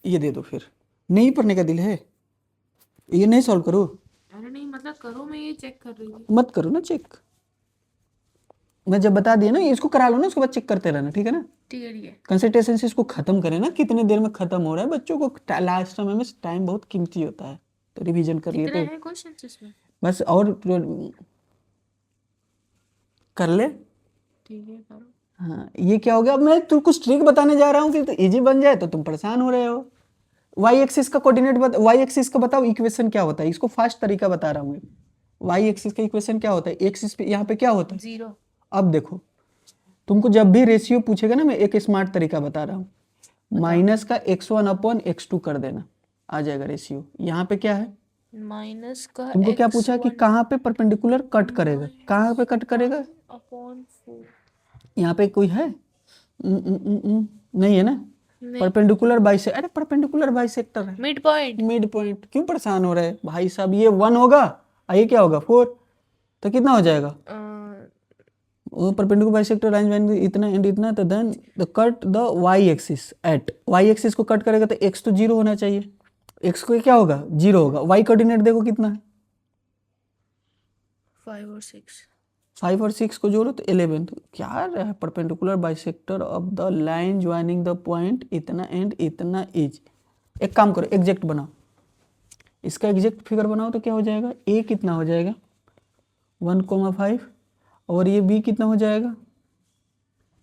ये दे दो, फिर नहीं पढ़ने का दिल है, ये नहीं सॉल्व करो, अरे नहीं मतलब करो, मैं ये चेक कर रही थी। मत करो ना चेक, मैं जब बता दिया ना इसको करा लो ना, उसके बाद चेक करते रहना, ठीक है ना। ठीक है ठीक है। कंसंट्रेशन से इसको खत्म करें ना, कितने देर में खत्म हो रहा है, बच्चों को लास्ट समय में टाइम बहुत कीमती होता है, तो रिवीजन कर लिए कितने तो हैं क्वेश्चन इसमें? बस। और कर ले। ठीक है करो। हाँ ये क्या हो गया, अब मैं तुमको ट्रिक बताने जा रहा हूँ कि तो इजी बन जाए तो तुम परेशान हो रहे हो। वाई एक्सिस का कोऑर्डिनेट वाई एक्सिस का बताओ इक्वेशन क्या होता है, इसको फास्ट तरीका बता रहा हूँ। वाई एक्सिस का इक्वेशन क्या होता है, एक्सिस पे यहाँ पे क्या होता है 0। अब देखो तुमको जब भी रेशियो पूछेगा ना, मैं एक स्मार्ट तरीका बता रहा हूँ, माइनस का x1 अपॉन x2 कर देना, आ जाएगा रेशियो। यहाँ पे क्या है, माइनस का तुमको क्या पूछा कि x1 कहाँ पे परपेंडिकुलर कट करेगा, कहाँ पे कट करेगा, अपॉन 4। यहाँ पे कोई है नहीं है ना, परपेंडिकुलर बाइसेक्टर, अरे परपेंडिकुलर बाइसेक्टर है, मिड पॉइंट। मिड पॉइंट, क्यों परेशान हो रहे हैं भाई साहब, ये 1 होगा और ये क्या होगा 4, तो कितना हो जाएगा, वो परपेंडिकुलर बाइसेक्टर लाइन ज्वाइन इतना एंड इतना, तो then the cut the y axis at, y axis को कट करेगा तो एक्स तो 0 होना चाहिए, एक्स को क्या होगा 0 होगा, वाई कोऑर्डिनेट देखो कितना है 5 और 6। 5 और 6 को जोड़ो तो 11, तो क्या है perpendicular bisector of the line joining the point इतना एंड इतना इज। एक काम करो एग्जैक्ट बनाओ, इसका एग्जैक्ट फिगर बनाओ तो क्या हो जाएगा, ए कितना हो जाएगा 1,5 और ये बी कितना हो जाएगा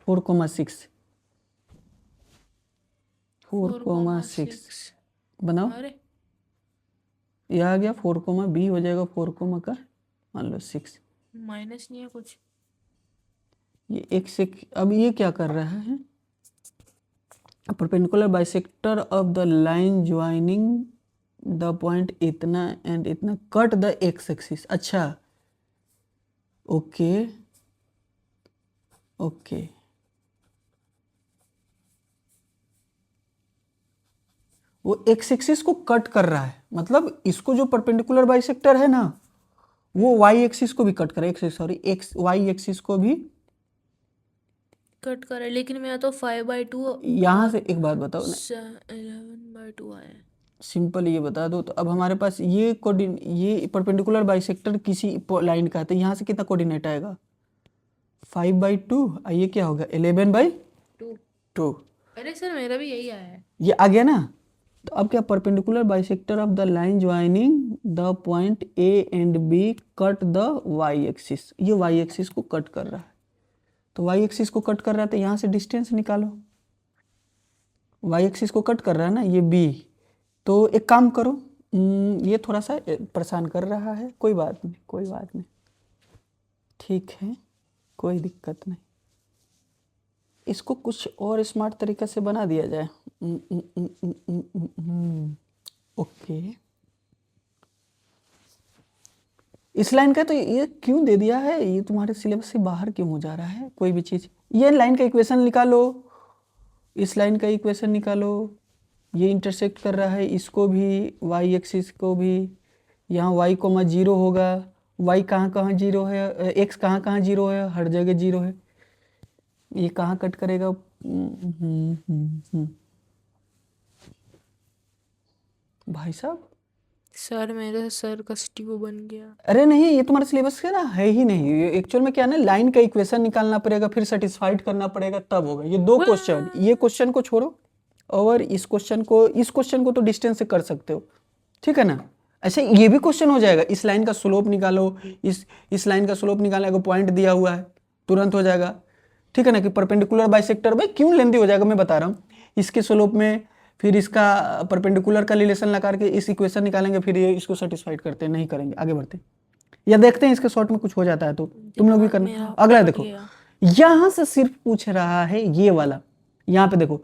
4,6, 4,6 बनाओ, अरे ये आ गया 4, बी हो जाएगा 4, का मान लो 6, माइनस नहीं है कुछ। ये एक से अब ये क्या कर रहा है, perpendicular bisector of the line joining the point इतना एंड इतना कट द एक्स एक्सिस। अच्छा ओके ओके, वो एक्स एक्सिस को कट कर रहा है, मतलब इसको जो परपेंडिकुलर बाइसेक्टर है ना वो वाई एक्सिस को भी कट कर, x sorry x y axis को भी कट करे, लेकिन मेरा तो 5/2 यहाँ से एक बात बताओ ना, 11/2 आया है। सिंपल ये बता दो, तो अब हमारे पास ये परपेंडिकुलर बाइसेक्टर किसी लाइन का है, तो यहाँ से कितना कोऑर्डिनेट आएगा 5/2, ये क्या होगा 11/2। अरे सर मेरा भी यही आया है। ये आ गया ना, तो अब क्या perpendicular bisector of the line joining the point A and B cut the y axis, ये वाई एक्सिस को कट कर रहा है, तो वाई एक्सिस को कट कर रहा है तो यहाँ से डिस्टेंस निकालो, वाई एक्सिस को कट कर रहा है ना ये बी, तो एक काम करो, ये थोड़ा सा परेशान कर रहा है, कोई बात नहीं कोई बात नहीं, ठीक है कोई दिक्कत नहीं, इसको कुछ और स्मार्ट तरीके से बना दिया जाए। ओके इस लाइन का तो ये क्यों दे दिया है, ये तुम्हारे सिलेबस से बाहर क्यों हो जा रहा है कोई भी चीज़, ये लाइन का इक्वेशन निकालो, इस लाइन का इक्वेशन निकालो, ये इंटरसेक्ट कर रहा है इसको भी वाई एक्सिस को भी, यहाँ y, 0 होगा, y कहाँ कहाँ 0 है, x कहाँ कहाँ 0 है, हर जगह 0 है, ये कहाँ कट करेगा, भाई साहब सर मेरा सर का स्टीव बन गया। अरे नहीं ये तुम्हारे सिलेबस का ना है ही नहीं, ये एक्चुअल में क्या है ना, लाइन का इक्वेशन निकालना पड़ेगा फिर सेटिस्फाइड करना पड़ेगा तब होगा, ये 2 क्वेश्चन, ये क्वेश्चन को छोड़ो और इस क्वेश्चन को तो डिस्टेंस से कर सकते हो, ठीक है ना। ऐसे ये भी क्वेश्चन हो जाएगा, इस लाइन का स्लोप निकालो, इस लाइन का स्लोप निकालने का पॉइंट दिया हुआ है, तुरंत हो जाएगा, ठीक है ना, कि परपेंडिकुलर बाइसेक्टर भाई क्यों लेंदी हो जाएगा मैं बता रहा हूँ, इसके स्लोप में फिर इसका परपेंडिकुलर का रिलेशन लगा के इस इक्वेशन निकालेंगे, फिर ये इसको सेटिस्फाइड करते हैं, नहीं करेंगे आगे बढ़ते हैं, या देखते हैं इसके शॉर्ट में कुछ हो जाता है तो तुम लोग भी करना। अगला देखो यहाँ से सिर्फ पूछ रहा है ये वाला, यहाँ पे देखो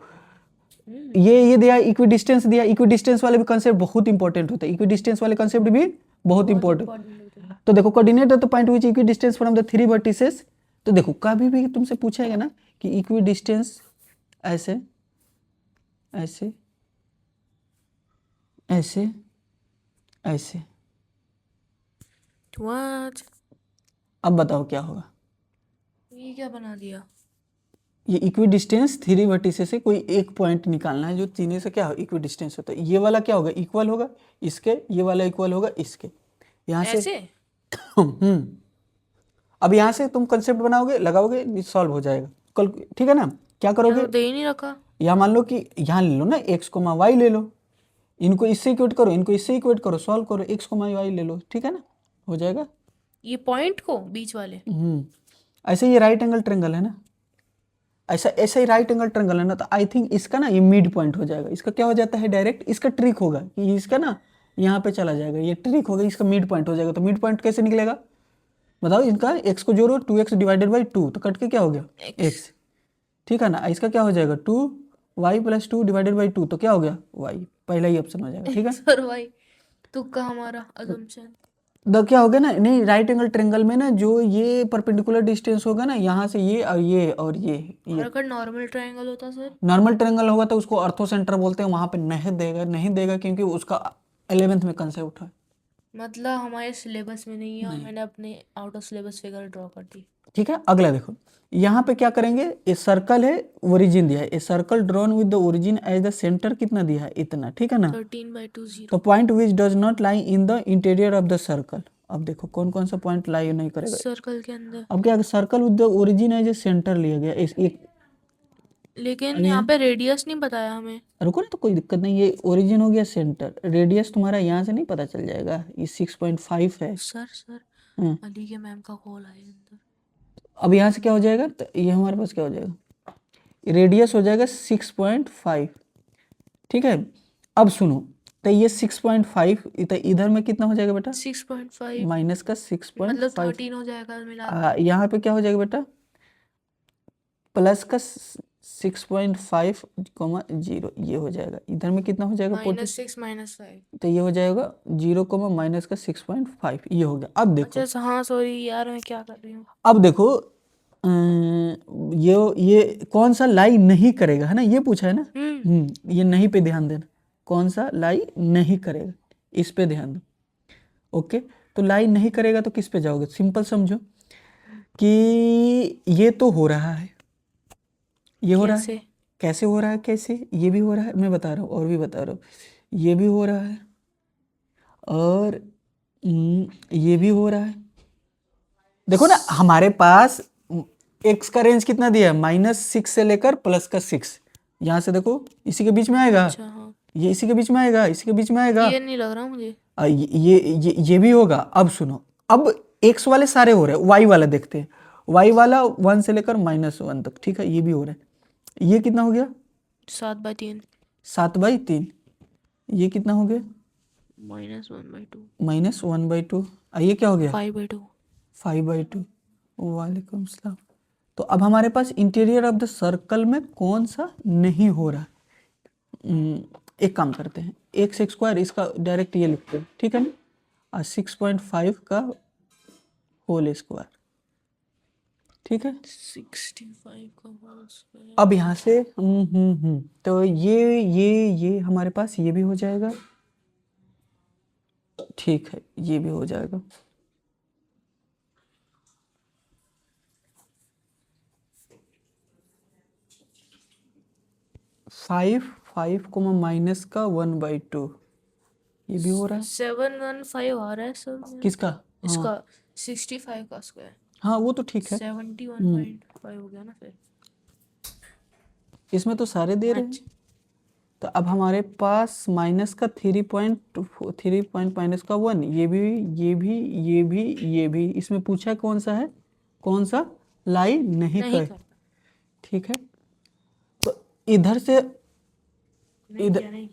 ये दिया इक्वी डिस्टेंस दिया, इक्वी डिस्टेंस वाले भी कंसेप्ट बहुत इंपॉर्टेंट होते हैं, इक्वी डिस्टेंस वाले कंसेप्ट भी बहुत इंपॉर्टेंट। तो देखो coordinate the point which equi distance from the 3 vertices, तो देखो कभी भी तुमसे पूछेगा ना कि इक्वी डिस्टेंस ऐसे ऐसे ऐसे ऐसे, अब बताओ क्या होगा, ये क्या बना दिया, ये इक्वी डिस्टेंस 3 वर्टिसेस से कोई एक पॉइंट निकालना है जो तीनों से क्या हो इक्वी डिस्टेंस होता है, ये वाला क्या होगा इक्वल होगा इसके, ये वाला इक्वल होगा इसके, यहाँ से ऐसे अब यहाँ से तुम कंसेप्ट बनाओगे, लगाओगे, सॉल्व हो जाएगा कल, ठीक है ना। क्या करोगे, यहाँ तो दे ही नहीं रखा। यहाँ मान लो कि यहाँ ले लो ना x कोमा y ले लो, इनको इससे इक्वेट करो, इनको इससे इक्वेट करो, सॉल्व करो, x कोमा y ले लो, ठीक है ना, हो जाएगा। ये पॉइंट को बीच वाले, ऐसे ये राइट एंगल ट्रेंगल है ना, ऐसा ऐसा ही राइट एंगल ट्रेंगल है ना, तो आई थिंक इसका ना ये मिड पॉइंट हो जाएगा। इसका क्या हो जाता है डायरेक्ट, इसका ट्रिक होगा कि इसका ना यहाँ पे चला जाएगा, ये ट्रिक होगा, इसका मिड पॉइंट हो जाएगा। तो मिड पॉइंट कैसे निकलेगा बताओ, इनका x को जोड़ो, 2x डिवाइडेड बाई 2, तो कट के क्या हो गया x, ठीक है ना। इसका क्या हो जाएगा 2y प्लस 2 डिवाइडेड बाई 2, तो क्या हो गया y, पहला ही ऑप्शन हो जाएगा, ठीक है। सर भाई तुक्का हमारा अजम्पशन। तो क्या हो गया ना, नहीं राइट एंगल ट्रेंगल में ना जो ये परपेंडिकुलर डिस्टेंस होगा ना, यहाँ से ये और ये और ये और अगर नॉर्मल ट्रायंगल होता सर? नॉर्मल ट्रायंगल होगा तो उसको ऑर्थो सेंटर बोलते हैं, वहां पे नहीं देगा क्योंकि उसका 11th में कंसेप्ट है। मतलब हमारे सिलेबस में नहीं है और मैंने अपने out of syllabus figure draw कर दी। ठीक है, अगला देखो, यहाँ पे क्या करेंगे, ये सर्कल है, ओरिजिन दिया है, ये circle drawn with the origin as the centre कितना दिया है, इतना, ठीक है ना। 13/2 तो point which does not lie in the interior of the circle. अब देखो कौन कौन सा पॉइंट लाई नहीं करेगा सर्कल के अंदर। अब क्या, circle with the origin as a centre लिया गया एक, लेकिन यहाँ पे रेडियस नहीं बताया हमें। रुको ना, तो कोई दिक्कत नहीं, ये ओरिजिन हो गया सेंटर, रेडियस तुम्हारा यहाँ से नहीं पता चल जाएगा, ये 6.5 है। सर अली के मैम का कॉल आया अंदर। अब यहाँ से क्या हो जाएगा, तो ये हमारे पास क्या हो जाएगा, रेडियस हो जाएगा 6.5, ठीक है। अब सुनो, तो ये 6.5, तो इधर में कितना हो जाएगा बेटा, 6.5 माइनस का 6.5, मतलब 13 हो जाएगा मिला। यहाँ पे क्या हो जाएगा बेटा, प्लस का 6.5 कोमा 0, ये हो जाएगा। इधर में कितना हो जाएगा, -6 -5, तो ये हो जाएगा 0 कोमा माइनस का 6.5, ये हो गया। अब देखो, अच्छा हाँ सॉरी यार मैं क्या कर रही हूँ। अब देखो ये कौन सा लाई नहीं करेगा, है ना, ये पूछा है ना। ये नहीं पे ध्यान देना, कौन सा लाई नहीं करेगा, इस पे ध्यान दो। ओके, तो लाई नहीं करेगा तो किस पे जाओगे, सिंपल समझो कि ये तो हो रहा है, ये हो रहा है, कैसे हो रहा है, कैसे, ये भी हो रहा है, मैं बता रहा हूँ और भी बता रहा हूँ, ये भी हो रहा है और ये भी हो रहा है। देखो ना, हमारे पास x का रेंज कितना दिया है, -6 से लेकर +6, यहाँ से देखो इसी के बीच में आएगा। अच्छा हाँ, ये इसी के बीच में आएगा, इसी के बीच में आएगा। ये नहीं लग रहा मुझे। ये भी होगा। अब सुनो, अब x वाले सारे हो रहे हैं, y वाला देखते हैं, y वाला 1 से लेकर -1 तक, ठीक है, ये भी हो रहा है। ये कितना हो गया, 7/3, 7/3, ये कितना हो गया, -1/2, -1/2, ये क्या हो गया, 5/2, 5/2। वालेकुम सलाम। तो अब हमारे पास इंटीरियर ऑफ द सर्कल में कौन सा नहीं हो रहा है, एक काम करते हैं, x² इसका डायरेक्ट ये लिखते हैं, ठीक है ना, और 6.5 का होल स्क्वायर, ठीक है। 65 का होल स्क्वायर। अब यहाँ से तो ये हमारे पास ये भी हो जाएगा, ठीक है, ये भी हो जाएगा। फाइव कोमा माइनस का 1/2, ये भी हो रहा है। 715 आ रहा है सर किसका, इसका 65 का स्क्वायर। हाँ वो तो ठीक है, 71.5 हो गया ना फिर। इसमें तो सारे दे रहे हैं। तो अब हमारे पास माइनस का 3 माइनस का 1, ये भी ये भी ये भी ये भी, इसमें पूछा है कौन सा है, कौन सा लाई नहीं कर, ठीक है। तो इधर से इधर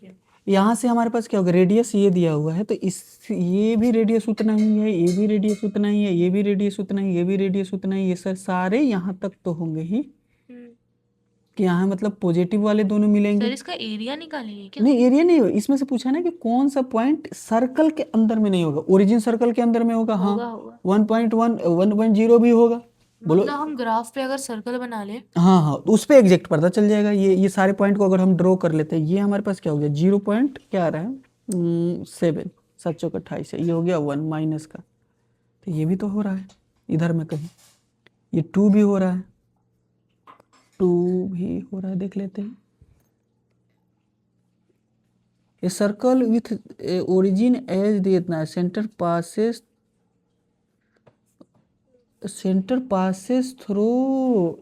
यहाँ से हमारे पास क्या होगा, रेडियस ये दिया हुआ है, तो इस ये भी रेडियस उतना ही है, ये भी रेडियस उतना ही है, ये भी रेडियस उतना ही, ये भी रेडियस उतना ही, ये सर सारे यहाँ तक तो होंगे ही, कि यहाँ मतलब पॉजिटिव वाले दोनों मिलेंगे। सर इसका एरिया निकालेंगे क्या? नहीं एरिया नहीं, इसमें से पूछा ना कि कौन सा पॉइंट सर्कल के अंदर में नहीं होगा, ओरिजिन सर्कल के अंदर में होगा, हाँ 1.1 1.0 भी होगा। बोलो, मतलब हम ग्राफ पे अगर सर्कल बना ले, हाँ तो उस पे एग्जैक्ट पता चल जाएगा। ये सारे पॉइंट को अगर हम ड्रॉ कर लेते हैं, ये हमारे पास क्या हो गया, 0 पॉइंट क्या आ रहा है 7, 7 चौक 28 है, ये हो गया 1 माइनस का, तो ये भी तो हो रहा है इधर में कहीं, ये 2 भी हो रहा है, 2 भी हो रहा है, देख लेते हैं, a circle with origin as the इतना सेंटर पासेस थ्रू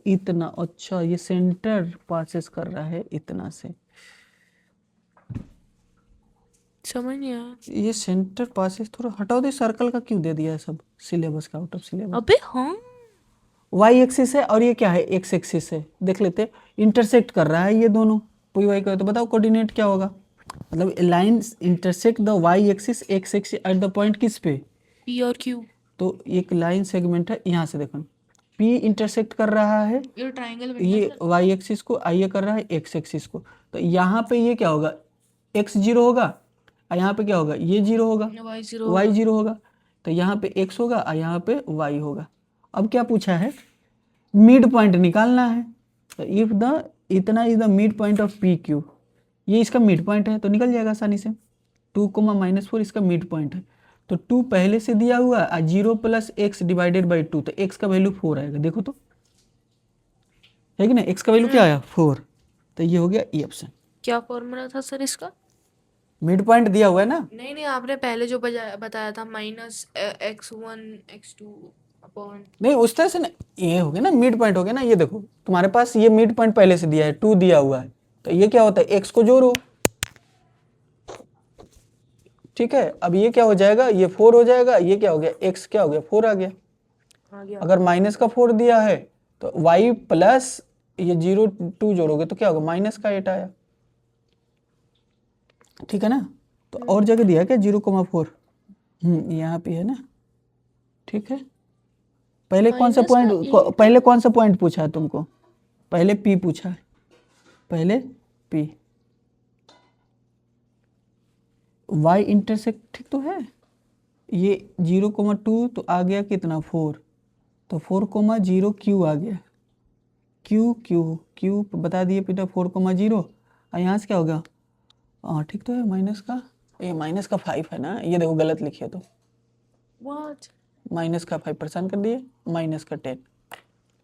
इतना। अच्छा, ये सेंटर पासेस कर रहा है इतना से, समझ नहीं आया। ये सेंटर पासेस थ्रू हटाओ दे, सर्कल का क्यों दे दिया है सब सिलेबस का, आउट ऑफ सिलेबस। अबे हाँ, वाई एक्सिस है और ये क्या है, एक्स एक्सिस है। देख लेते, इंटरसेक्ट कर रहा है ये दोनों, पी वाई का। तो बताओ कोऑर्डिनेट क्या होगा, मतलब line intersect the y axis x axis at the point किस पे, पी और क्यू। तो एक लाइन सेगमेंट है यहाँ से, देखो पी इंटरसेक्ट कर रहा है ये ट्रायंगल ये वाई एक्सिस को, आई ये कर रहा है एक्स एक्सिस को। तो यहाँ पे ये क्या होगा, एक्स जीरो होगा, और यहाँ पे क्या होगा, ये जीरो होगा, वाई जीरो। वाई जीरो होगा। तो यहाँ पे एक्स होगा और यहाँ पे वाई होगा। अब क्या पूछा है, मिड पॉइंट निकालना है। तो इफ द इतना is the mid point of P Q, ये इसका मिड पॉइंट है तो निकल जाएगा आसानी से। 2, -4 इसका मिड पॉइंट है। तो 2 पहले से दिया हुआ है, 0 + x डिवाइडेड बाई 2, तो x का वैल्यू 4 आएगा। देखो तो है कि ना, x का वैल्यू क्या आया 4। तो ये हो गया ई ऑप्शन। क्या फॉर्मूला था सर इसका? मिड पॉइंट दिया हुआ है ना, नहीं, आपने पहले जो बताया था -x1 x2 अपॉन। नहीं उस तरह से ना, ये हो गया ना मिड पॉइंट हो गया ना। ये देखो तुम्हारे पास ये मिड पॉइंट पहले से दिया है, 2 दिया हुआ है, तो ये क्या होता है, x को जोड़ो, ठीक है। अब ये क्या हो जाएगा, ये 4 हो जाएगा, ये क्या हो गया, x क्या हो गया 4 आ गया। अगर माइनस का 4 दिया है तो y प्लस ये 0 2 जोड़ोगे तो क्या होगा, -8 आया, ठीक है ना। तो और जगह दिया है क्या 0,4, यहाँ पे है ना, ठीक है। पहले कौन सा पॉइंट, पहले कौन सा पॉइंट पूछा है तुमको, पहले p पूछा है, पहले p। y इंटरसेक्ट ठीक तो है, ये 0,2 तो आ गया कितना 4, तो 4,0 q आ गया, q बता दिए बेटा 4,0। और यहाँ से क्या होगा, हाँ ठीक तो है, माइनस का, ये माइनस का 5 है ना, ये देखो गलत लिखिए तो व्हाट, माइनस का 5 परेशान कर दिए, माइनस का 10,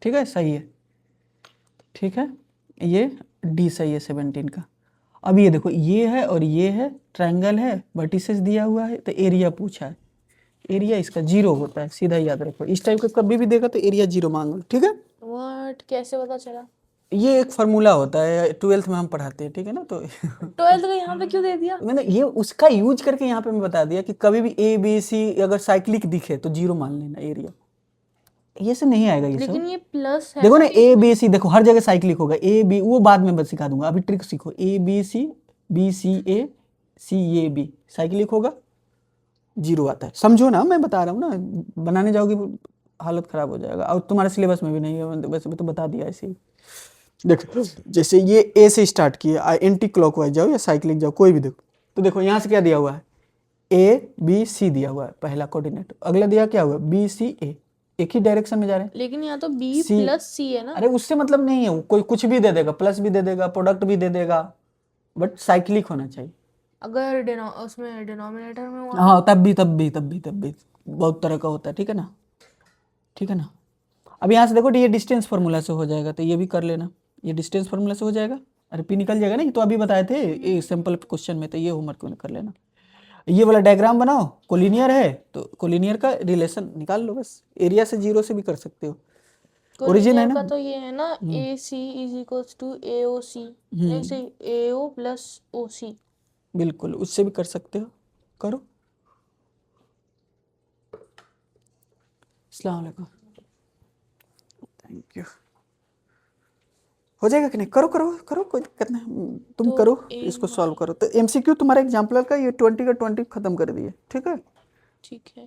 ठीक है सही है, ठीक है। ये डी सही है 17 का। अब ये देखो ये है और ये है, ट्रायंगल है, वर्टिसेस दिया हुआ है, तो एरिया पूछा है। एरिया इसका 0 होता है, सीधा याद रखो, इस टाइप का कभी भी देखा तो एरिया 0 मांगो, ठीक है। व्हाट, कैसे पता चला? ये एक फार्मूला होता है, 12th में हम पढ़ाते हैं, ठीक है ना। तो 12th का यहाँ पे क्यों दे दिया? मैंने ये उसका यूज करके यहाँ पे मैं बता दिया कि कभी भी ए बी सी अगर साइक्लिक दिखे तो 0 मान लेना एरिया, ये से नहीं आएगा ये सब। लेकिन ये प्लस है देखो ना, ए बी सी देखो हर जगह साइक्लिक होगा, ए बी वो बाद में बस सिखा दूंगा, अभी ट्रिक सीखो। A B C, B C A, C A B, cyclic होगा, 0 आता है, समझो ना, मैं बता रहा हूँ ना, बनाने जाओगे हालत खराब हो जाएगा। और तुम्हारे सिलेबस में भी नहीं है, वैसे भी तो बता दिया ऐसे ही। देखो जैसे ये ए से स्टार्ट किया, एंटी क्लॉकवाइज जाओ या साइक्लिक जाओ, कोई भी देखो, तो देखो यहाँ से क्या दिया हुआ है, ए बी सी दिया हुआ है पहला कोऑर्डिनेट, अगला दिया क्या हुआ बी सी ए, एक ही डायरेक्शन में जा रहे हैं। लेकिन यहाँ तो b C, + c है ना। अरे उससे मतलब नहीं है, कोई कुछ भी दे देगा, प्लस भी दे देगा, प्रोडक्ट भी दे देगा, बट साइक्लिक होना चाहिए। अगर उसमें डिनोमिनेटर में हुआ, हाँ तब भी बहुत तरह का होता है, ठीक है ना, ठीक है ना। अब यहाँ से देखो ये डिस्टेंस फार्मूला से हो जाएगा, तो ये भी कर लेना, ये डिस्टेंस फार्मूला से हो जाएगा। अरे पी निकल जाएगा ना, ये तो अभी बताए थे ये सिंपल क्वेश्चन में, तो ये होमवर्क में कर लेना। ये वाला डायग्राम बनाओ, कोलिनियर है तो कोलिनियर का रिलेशन निकाल लो बस, एरिया से 0 से भी कर सकते हो, ओरिजिन है ना। का तो ये है ना, AC = AOC, नहीं सही, AO + OC। बिल्कुल उससे भी कर सकते हो, करो। अस्सलाम वालेकुम, थैंक यू। हो जाएगा कि नहीं, करो करो करो, कोई दिक्कत नहीं, तुम तो करो इसको सॉल्व करो। तो MCQ तुम्हारा एग्जाम्पल का ये 20 का 20 खत्म कर दिए, ठीक है। ठीक है,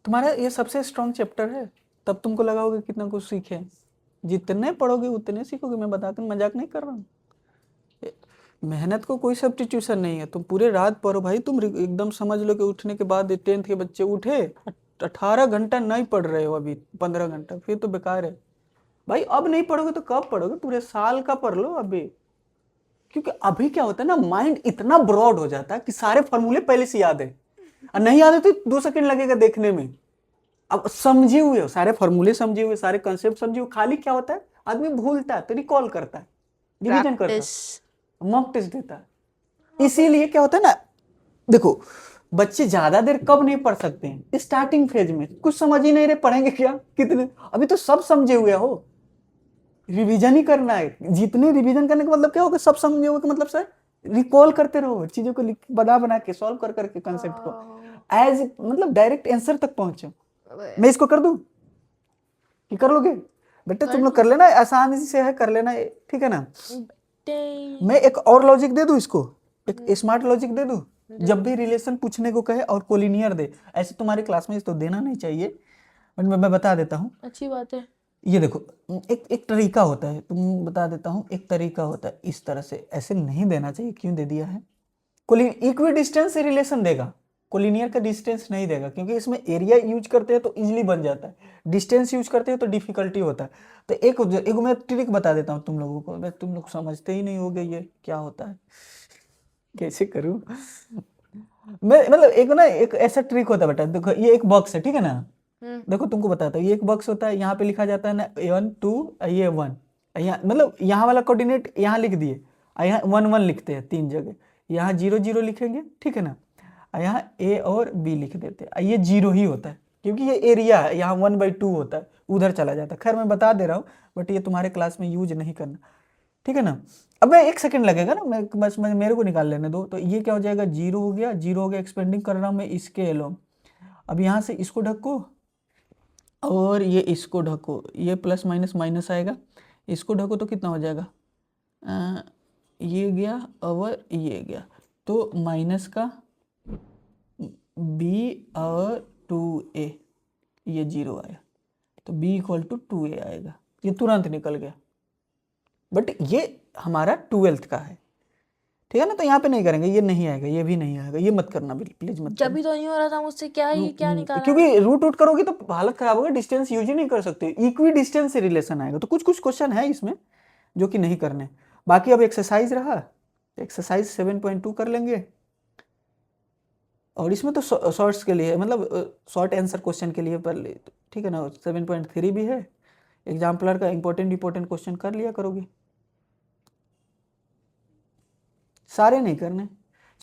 तुम्हारा ये सबसे स्ट्रॉन्ग चैप्टर है, तब तुमको लगा होगा कितना कुछ सीखे। जितने पढ़ोगे उतने सीखोगे, मैं बताकर मजाक नहीं कर रहा हूँ। मेहनत को कोई सब्स्टिट्यूशन नहीं है, तुम पूरे रात पढ़ो भाई, तुम एकदम समझ लो कि उठने के बाद 10th के बच्चे उठे 18 घंटा नहीं पढ़ रहे हो, अभी 15 घंटा, फिर तो बेकार है भाई। अब नहीं पढ़ोगे तो कब पढ़ोगे, पूरे साल का पढ़ लो अभी। क्योंकि अभी क्या होता है ना, माइंड इतना ब्रॉड हो जाता है कि सारे फॉर्मूले पहले से याद है, और नहीं याद है तो 2 सेकंड लगेगा देखने में। अब समझे हुए हो, सारे फॉर्मूले समझे हुए, सारे कंसेप्ट समझे हुए, खाली क्या होता है आदमी भूलता है तो रिकॉल करता है, रिवीजन करता है। मॉक टेस्ट देता है। इसीलिए क्या होता है ना, देखो बच्चे ज्यादा देर कब नहीं पढ़ सकते हैं, स्टार्टिंग फेज में कुछ समझ ही नहीं रहे, पढ़ेंगे क्या कितने, अभी तो सब समझे हुए हो, रिवीजन ही करना है। जितने रिवीजन करने का मतलब क्या होगा, सब समझे हुए का मतलब सर रिकॉल करते रहो चीजों को, बना बना के सॉल्व कर करके कंसेप्ट को एज मतलब डायरेक्ट आंसर तक पहुंचो। मैं इसको कर दूं कि कर लोगे बेटा, तुम लोग कर लेना, आसानी से है, कर लेना, ठीक है ना। मैं एक और लॉजिक दे दूं इसको, एक स्मार्ट लॉजिक दे दूं, जब भी रिलेशन पूछने को कहे और कोलिनियर दे, ऐसे तुम्हारी क्लास में तो देना नहीं चाहिए, बट मैं बता देता हूँ। अच्छी बात है। ये देखो एक तरीका होता है, तुम बता देता हूँ, एक तरीका होता है इस तरह से, ऐसे नहीं देना चाहिए, क्यों दे दिया है, इक्वी डिस्टेंस से रिलेशन देगा, कोलिनियर का डिस्टेंस नहीं देगा, क्योंकि इसमें एरिया यूज करते हैं तो इजीली बन जाता है, डिस्टेंस यूज करते हैं तो डिफिकल्टी होता है। तो एक मैं ट्रिक बता देता हूँ तुम लोगों को, तुम लोग समझते ही नहीं होगे ये क्या होता है, कैसे करूँ मैं, मतलब एक ना एक ऐसा ट्रिक होता है बेटा, देखो ये एक बॉक्स है, ठीक है ना, देखो तुमको बताता हूँ, ये एक बॉक्स होता है, यहाँ पे लिखा जाता है ना A1 2, ये 1, यहाँ मतलब यहाँ वाला कोऑर्डिनेट यहाँ लिख दिए, यहाँ 1 1 लिखते हैं 3 जगह, यहाँ 0 0 लिखेंगे, ठीक है ना, यहाँ A और B लिख देते हैं, ये 0 ही होता है, क्योंकि ये एरिया है, यहाँ 1/2 होता है, उधर चला जाता है। खैर मैं बता दे रहा हूँ, बट ये तुम्हारे क्लास में यूज नहीं करना, ठीक है ना। अब मैं 1 सेकंड लगेगा ना, मैं बस मेरे को निकाल लेने दो। तो ये क्या हो जाएगा, 0 हो गया, 0 हो गया, एक्सपेंडिंग कर रहा हूँ मैं इसके एलोंग। अब यहाँ से इसको ढको और ये इसको ढको, ये प्लस माइनस माइनस आएगा, इसको ढको तो कितना हो जाएगा, ये गया और ये गया, तो माइनस का b और 2a, ये 0 आया, तो b इक्वल टू 2a आएगा, ये तुरंत निकल गया। बट ये हमारा 12th का है, ठीक है ना, तो यहाँ पे नहीं करेंगे, ये नहीं आएगा, ये भी नहीं आएगा, ये मत करना प्लीज मत जब भी तो नहीं हो रहा था मुझसे, क्या ये क्या निकाला, क्योंकि रूट करोगे तो हालत खराब होगी, डिस्टेंस यूज ही नहीं कर सकते, इक्वी डिस्टेंस से रिलेशन आएगा। तो कुछ कुछ क्वेश्चन है इसमें जो कि नहीं करने, बाकी अब एक्सरसाइज रहा, एक्सरसाइज 7.2 कर लेंगे, और इसमें तो शॉर्ट्स के लिए, मतलब शॉर्ट आंसर क्वेश्चन के लिए पर, ठीक है ना। 7.3 भी है, एग्जाम्पलर का इंपॉर्टेंट क्वेश्चन कर लिया करोगे, सारे नहीं करने।